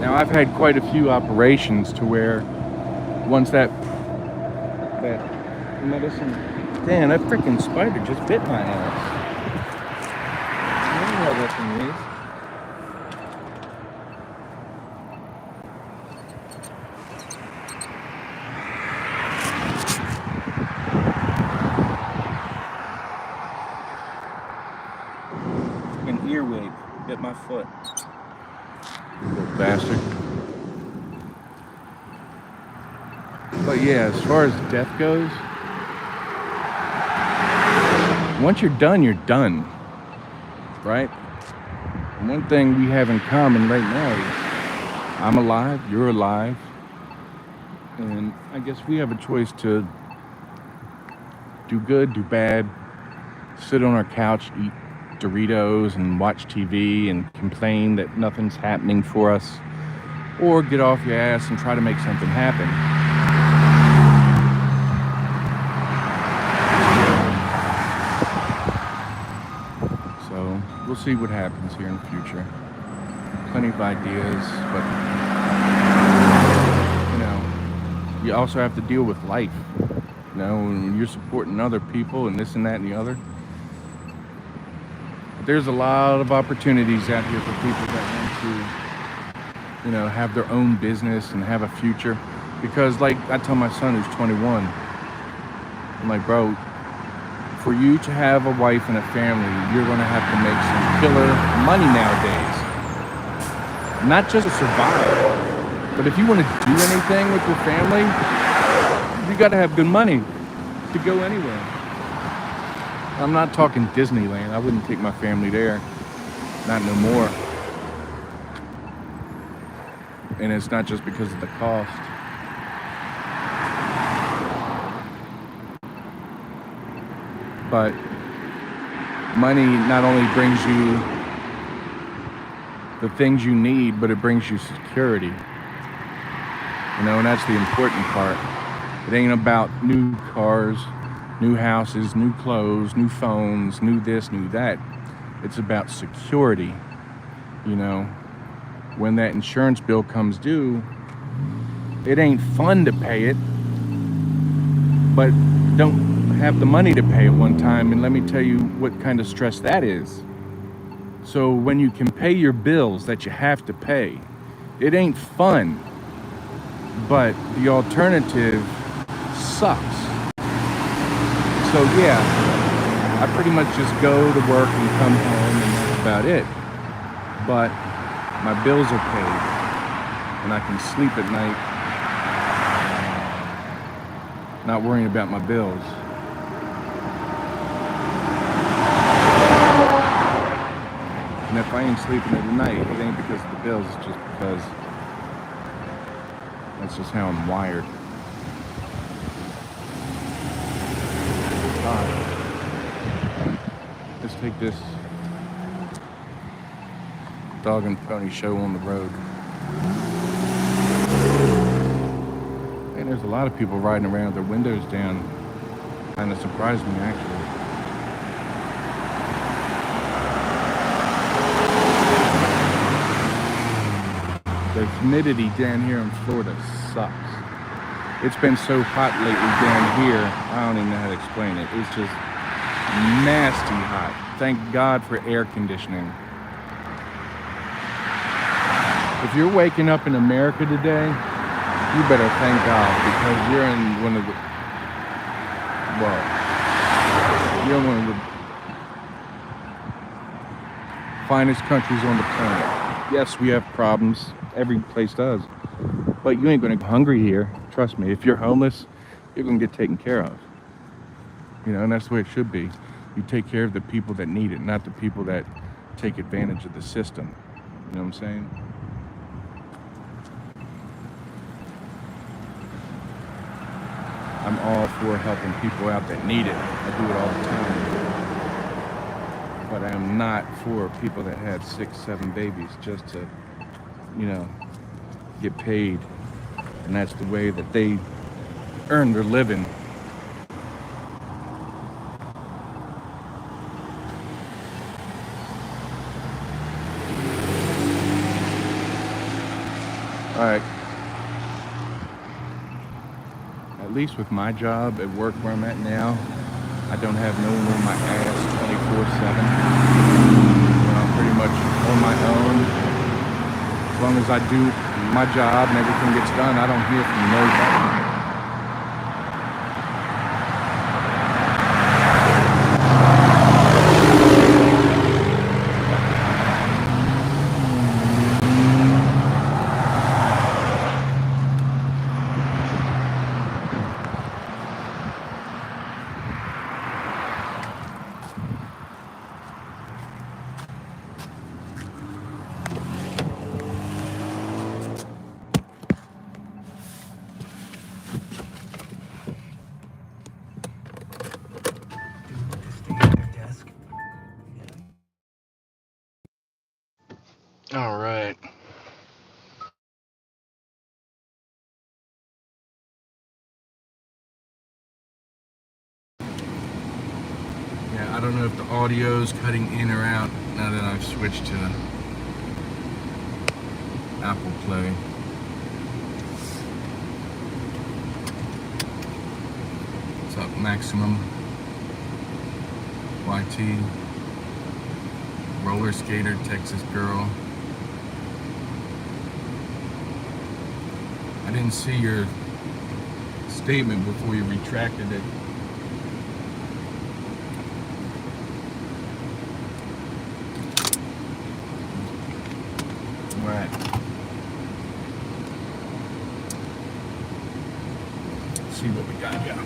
Now, I've had quite a few operations to where once that medicine... Damn, that freaking spider just bit my ass. I don't know what that thing is. An earwig bit my foot. Little bastard. But yeah, as far as death goes, once you're done, right? And one thing we have in common right now is I'm alive, you're alive, and I guess we have a choice to do good, do bad, sit on our couch, eat Doritos and watch TV and complain that nothing's happening for us, or get off your ass and try to make something happen. So we'll see what happens here in the future. Plenty of ideas, but you also have to deal with life. When you're supporting other people and this and that and the other. There's a lot of opportunities out here for people that want to, have their own business and have a future. Because, like, I tell my son who's 21, I'm like, bro, for you to have a wife and a family, you're going to have to make some killer money nowadays. Not just to survive, but if you want to do anything with your family, you got to have good money to go anywhere. I'm not talking Disneyland. I wouldn't take my family there. Not no more. And it's not just because of the cost. But money not only brings you the things you need, but it brings you security. And that's the important part. It ain't about new cars, new houses, new clothes, new phones, new this, new that. It's about security. When that insurance bill comes due, it ain't fun to pay it, but don't have the money to pay it one time. And let me tell you what kind of stress that is. So when you can pay your bills that you have to pay, it ain't fun, but the alternative sucks. So yeah, I pretty much just go to work and come home and that's about it. But my bills are paid and I can sleep at night not worrying about my bills. And if I ain't sleeping at night, it ain't because of the bills, it's just because that's just how I'm wired. Let's take this dog and pony show on the road. And there's a lot of people riding around with their windows down. Kind of surprised me, actually. The humidity down here in Florida sucks. It's been so hot lately down here, I don't even know how to explain it. It's just nasty hot. Thank God for air conditioning. If you're waking up in America today, you better thank God, because you're in one of the, you're one of the finest countries on the planet. Yes, we have problems. Every place does. But you ain't gonna go hungry here. Trust me. If you're homeless, you're gonna get taken care of. And that's the way it should be. You take care of the people that need it, not the people that take advantage of the system. You know what I'm saying? I'm all for helping people out that need it. I do it all the time. but I am not for people that had 6, 7 babies just to, you know, get paid. And that's the way that they earn their living. All right. At least with my job at work where I'm at now, I don't have no one on my ass 24/7. You know, I'm pretty much on my own. As long as I do my job and everything gets done, I don't hear from nobody. All right. Yeah, I don't know if the audio's cutting in or out now that I've switched to Apple Play. What's up, Maximum? YT. Roller skater, Texas girl. I didn't see your statement before you retracted it. All right. Let's see what we got here.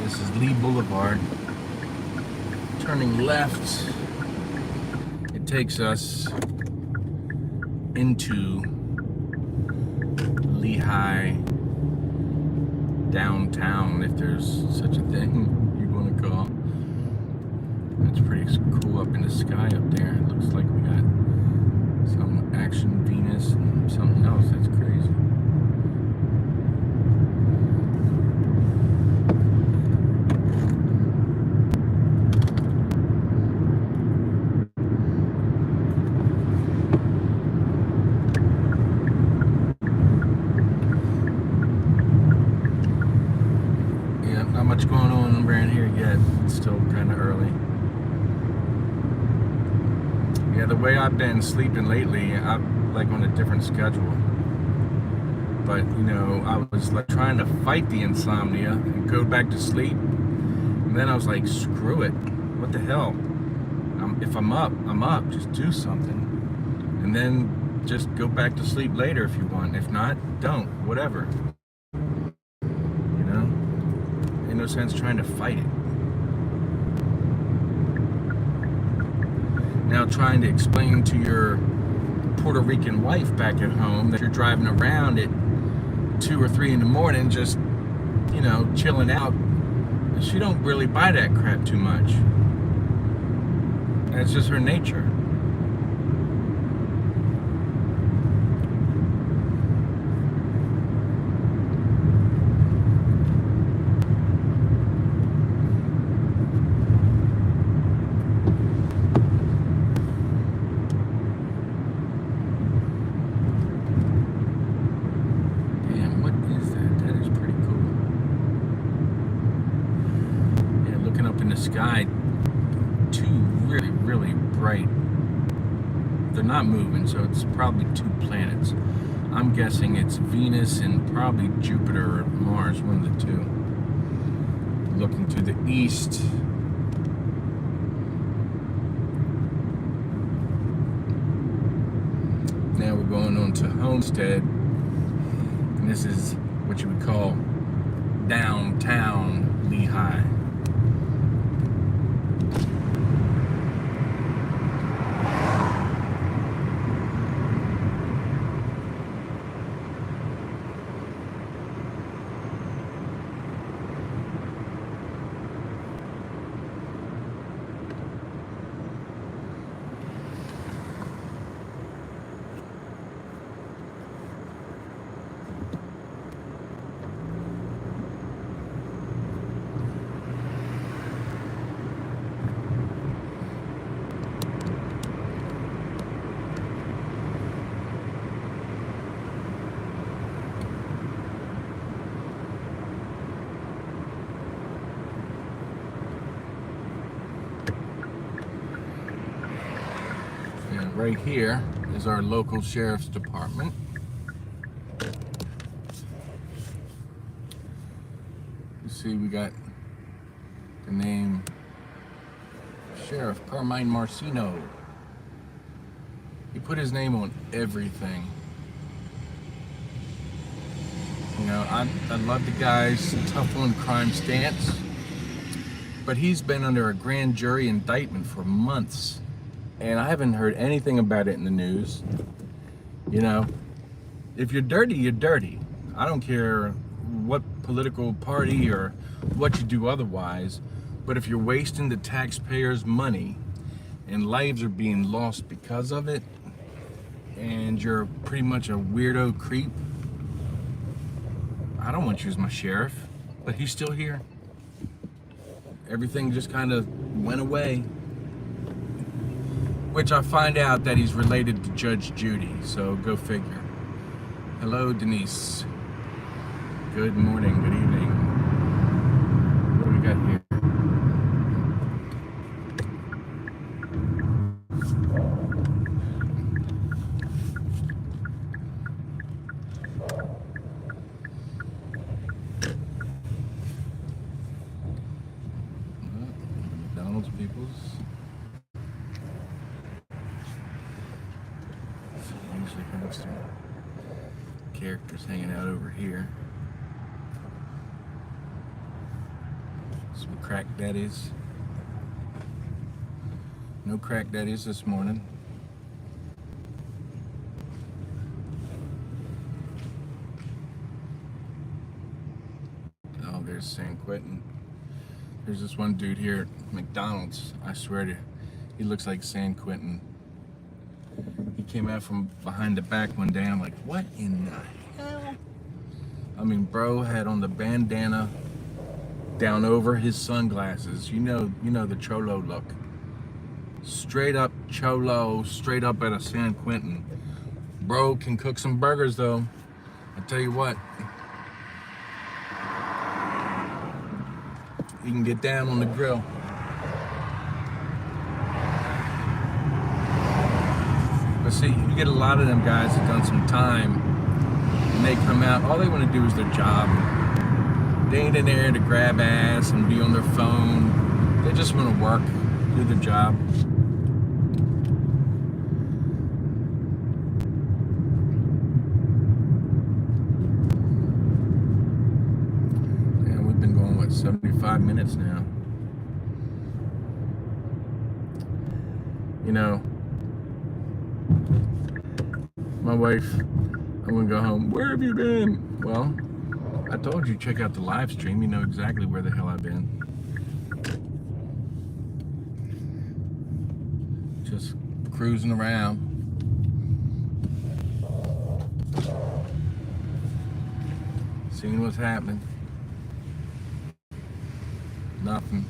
This is Lee Boulevard. Turning left, it takes us into Lehigh downtown, if there's such a thing you want to call. It's pretty cool up in the sky up there. It looks like we got some Action Venus and something else. That's crazy. Not much going on around here yet. It's still kind of early. Yeah, the way I've been sleeping lately, I'm like on a different schedule. But you know, I was like trying to fight the insomnia and go back to sleep. And then I was like, screw it. What the hell? If I'm up, I'm up. Just do something. And then just go back to sleep later if you want. If not, don't. Whatever. Ain't no sense trying to fight it. Now trying to explain to your Puerto Rican wife back at home that you're driving around at 2 or 3 in the morning just, you know, chilling out. She don't really buy that crap too much. That's just her nature. really bright. They're not moving, so it's probably two planets. I'm guessing it's Venus and probably Jupiter or Mars, one of the two. Looking to the east. Now we're going on to Homestead. And this is what you would call downtown Lehigh. And right here is our local sheriff's department. You see, we got the name Sheriff Carmine Martino. He put his name on everything. You know, I love the guy's tough on crime stance, but he's been under a grand jury indictment for months, and I haven't heard anything about it in the news. You know, if you're dirty, you're dirty. I don't care what political party or what you do otherwise, but if you're wasting the taxpayers' money and lives are being lost because of it, and you're pretty much a weirdo creep, I don't want you as my sheriff, but he's still here. Everything just kind of went away, which I find out that he's related to Judge Judy, so go figure. Hello, Denise. Good morning, good evening. What do we got here? McDonald's peoples. Usually have some characters hanging out over here. Some crack daddies. No crack daddies this morning. Oh, there's San Quentin. There's this one dude here at McDonald's. I swear to you, he looks like San Quentin. He came out from behind the back one day. I'm like, what in the hell? I mean, bro had on the bandana down over his sunglasses. You know the cholo look. Straight up cholo, straight up at a San Quentin. Bro can cook some burgers though. I tell you what. He can get down on the grill. But see, you get a lot of them guys that done some time, and they come out, all they want to do is their job. They ain't in there to grab ass and be on their phone. They just want to work, do their job. And we've been going, what, 75 minutes now? You know, my wife, I'm gonna go home. Where have you been? Well, I told you, check out the live stream. You know exactly where the hell I've been. Just cruising around. Seeing what's happening. Nothing.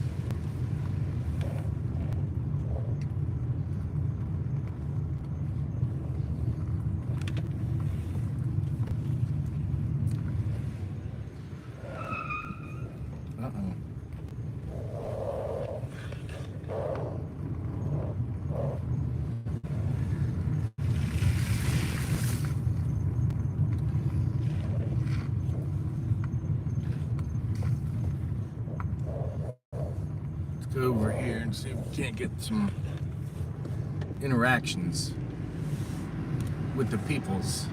over here and see if we can't get some interactions with the peoples.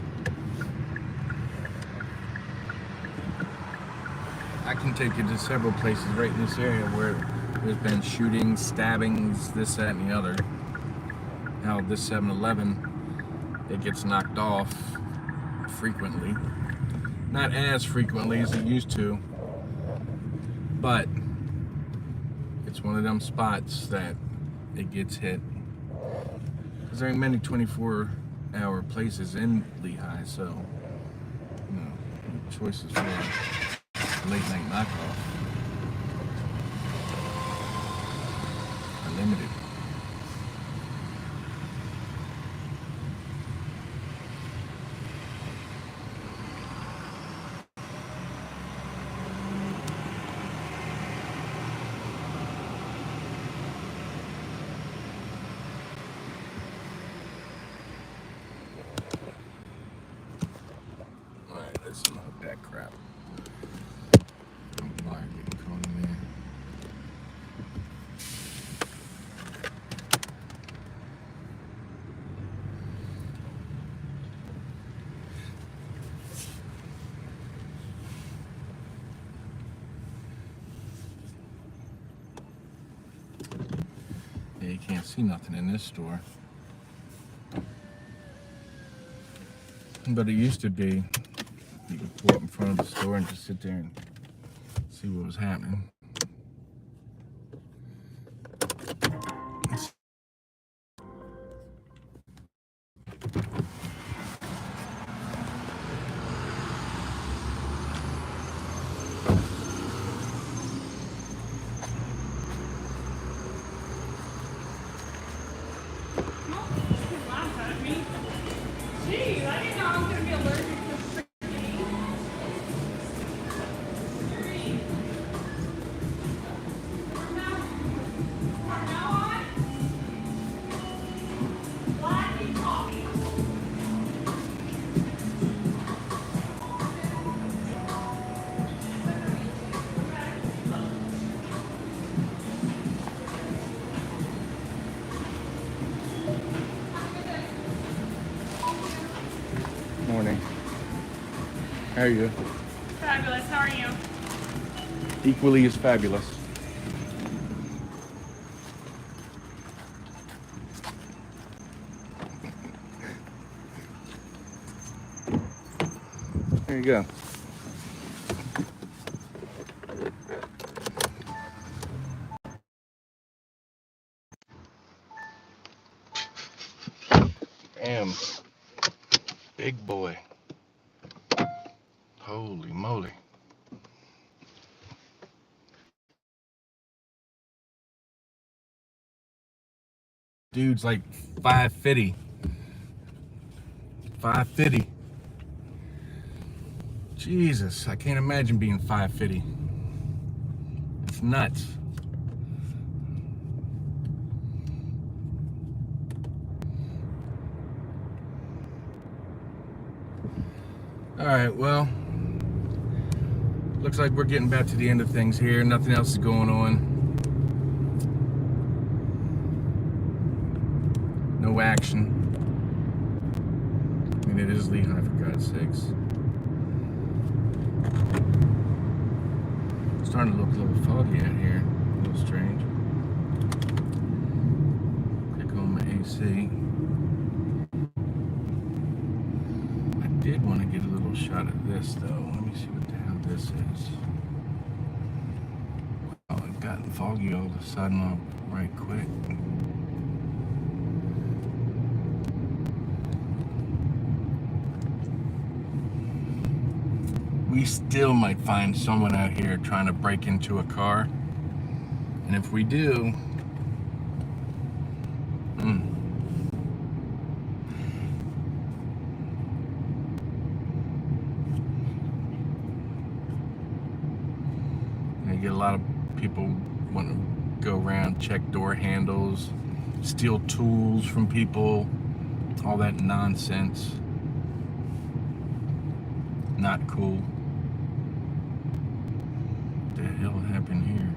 I can take you to several places right in this area where there's been shootings, stabbings, this, that, and the other. How this 7-Eleven, it gets knocked off frequently. Not as frequently as it used to, but it's one of them spots that it gets hit. Because there ain't many 24-hour places in Lehigh, so, you know, choices for late night knockoff are limited. Alright, let's unhook that crap. Wire getting caught in there. Yeah, you can't see nothing in this store. But it used to be, you could pull up in front of the store and just sit there and see what was happening. Geez, I didn't know I was going to be allergic to Morning. How are you? Fabulous. How are you? Equally as fabulous. There you go. Damn. Big boy. Holy moly. Dude's like 550. 550. Jesus, I can't imagine being 550. It's nuts. All right, well, looks like we're getting back to the end of things here. Nothing else is going on. No action. I mean, it is Lehigh, for God's sakes. It's starting to look a little foggy out here. A little strange. Click on my AC. I did want to get a little shot of this, though. Let me see what the hell this is. Wow, it got foggy all of a sudden, right quick. We still might find someone out here trying to break into a car. And if we do, you get a lot of people want to go around, check door handles, steal tools from people, all that nonsense. Not cool. What the hell happened here?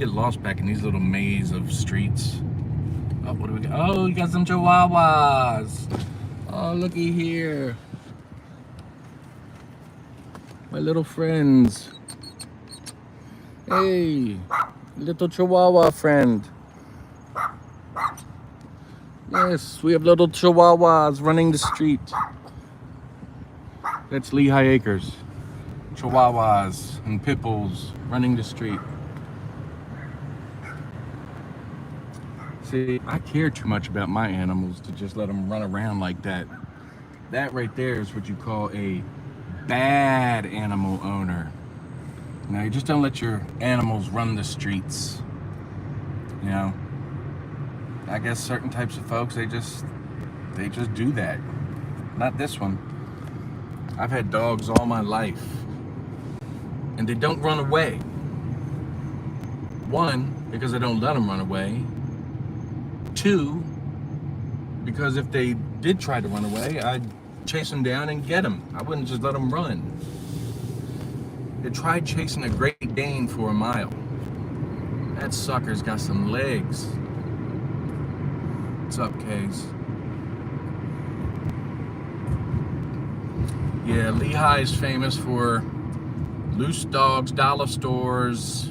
get lost back in these little maze of streets. Oh, what do we got? Oh, you got some chihuahuas. Oh, looky here. My little friends. Hey, little chihuahua friend. Yes, we have little chihuahuas running the street. That's Lehigh Acres. Chihuahuas and pit bulls running the street. See, I care too much about my animals to just let them run around like that. That right there is what you call a bad animal owner. Now, you just don't let your animals run the streets. You know, I guess certain types of folks, they just do that. Not this one. I've had dogs all my life, and they don't run away. One, because I don't let them run away. Two, because if they did try to run away, I'd chase them down and get them. I wouldn't just let them run. They tried chasing a Great Dane for a mile. That sucker's got some legs. What's up, Case? Yeah, Lehigh is famous for loose dogs, dollar stores,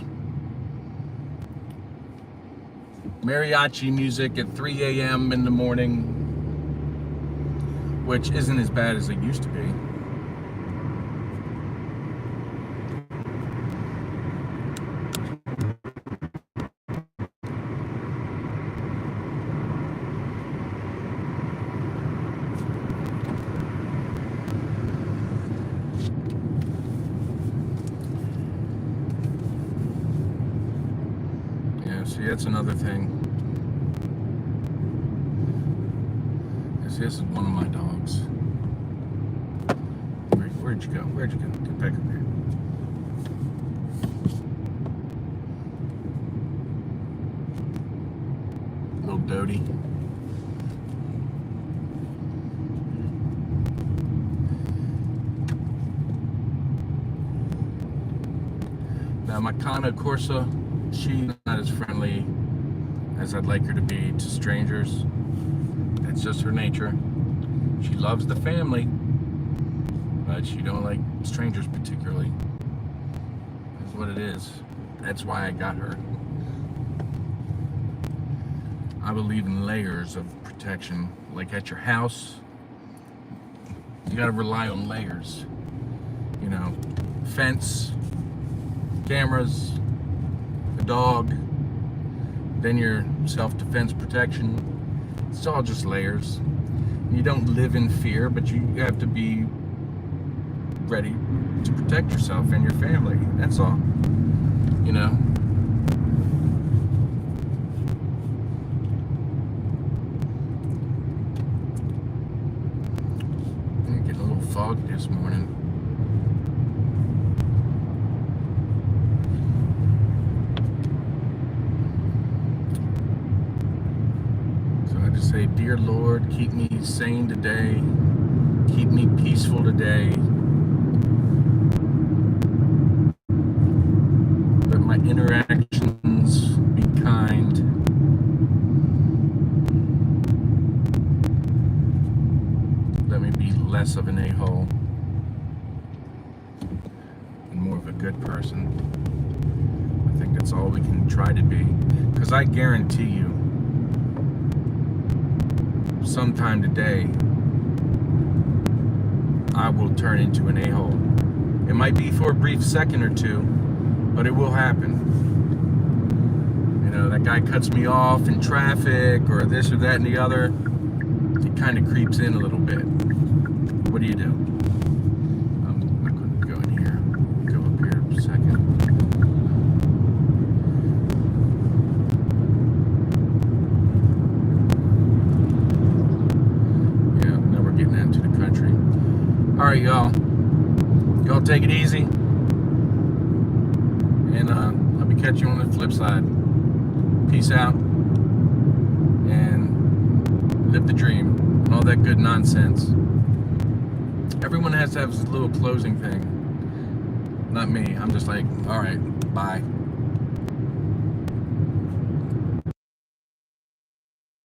mariachi music at 3 a.m. in the morning, which isn't as bad as it used to be. See, that's another thing. This is one of my dogs. Where'd you go? Where'd you go? Get back up here. Little Dodie. Now, my Cane Corsa, she's not as friendly as I'd like her to be to strangers. That's just her nature. She loves the family, but she don't like strangers particularly. That's what it is. That's why I got her. I believe in layers of protection. Like at your house, you gotta rely on layers. You know, fence, cameras, a dog, then your self-defense protection. It's all just layers. You don't live in fear, but you have to be ready to protect yourself and your family. That's all. You know? You're getting a little foggy this morning. Say, dear Lord, keep me sane today, keep me peaceful today, let my interactions be kind, let me be less of an a-hole and more of a good person. I think that's all we can try to be, because I guarantee you, sometime today, I will turn into an a-hole. It might be for a brief second or two, but it will happen. You know, that guy cuts me off in traffic, or this or that and the other. It kind of creeps in a little bit. What do you do? I'm going to go in here. Go up here a second. Into the country. All right, y'all take it easy, and I'll be catching you on the flip side. Peace out, and live the dream, and all that good nonsense. Everyone has to have this little closing thing. Not me. I'm just like, all right, bye.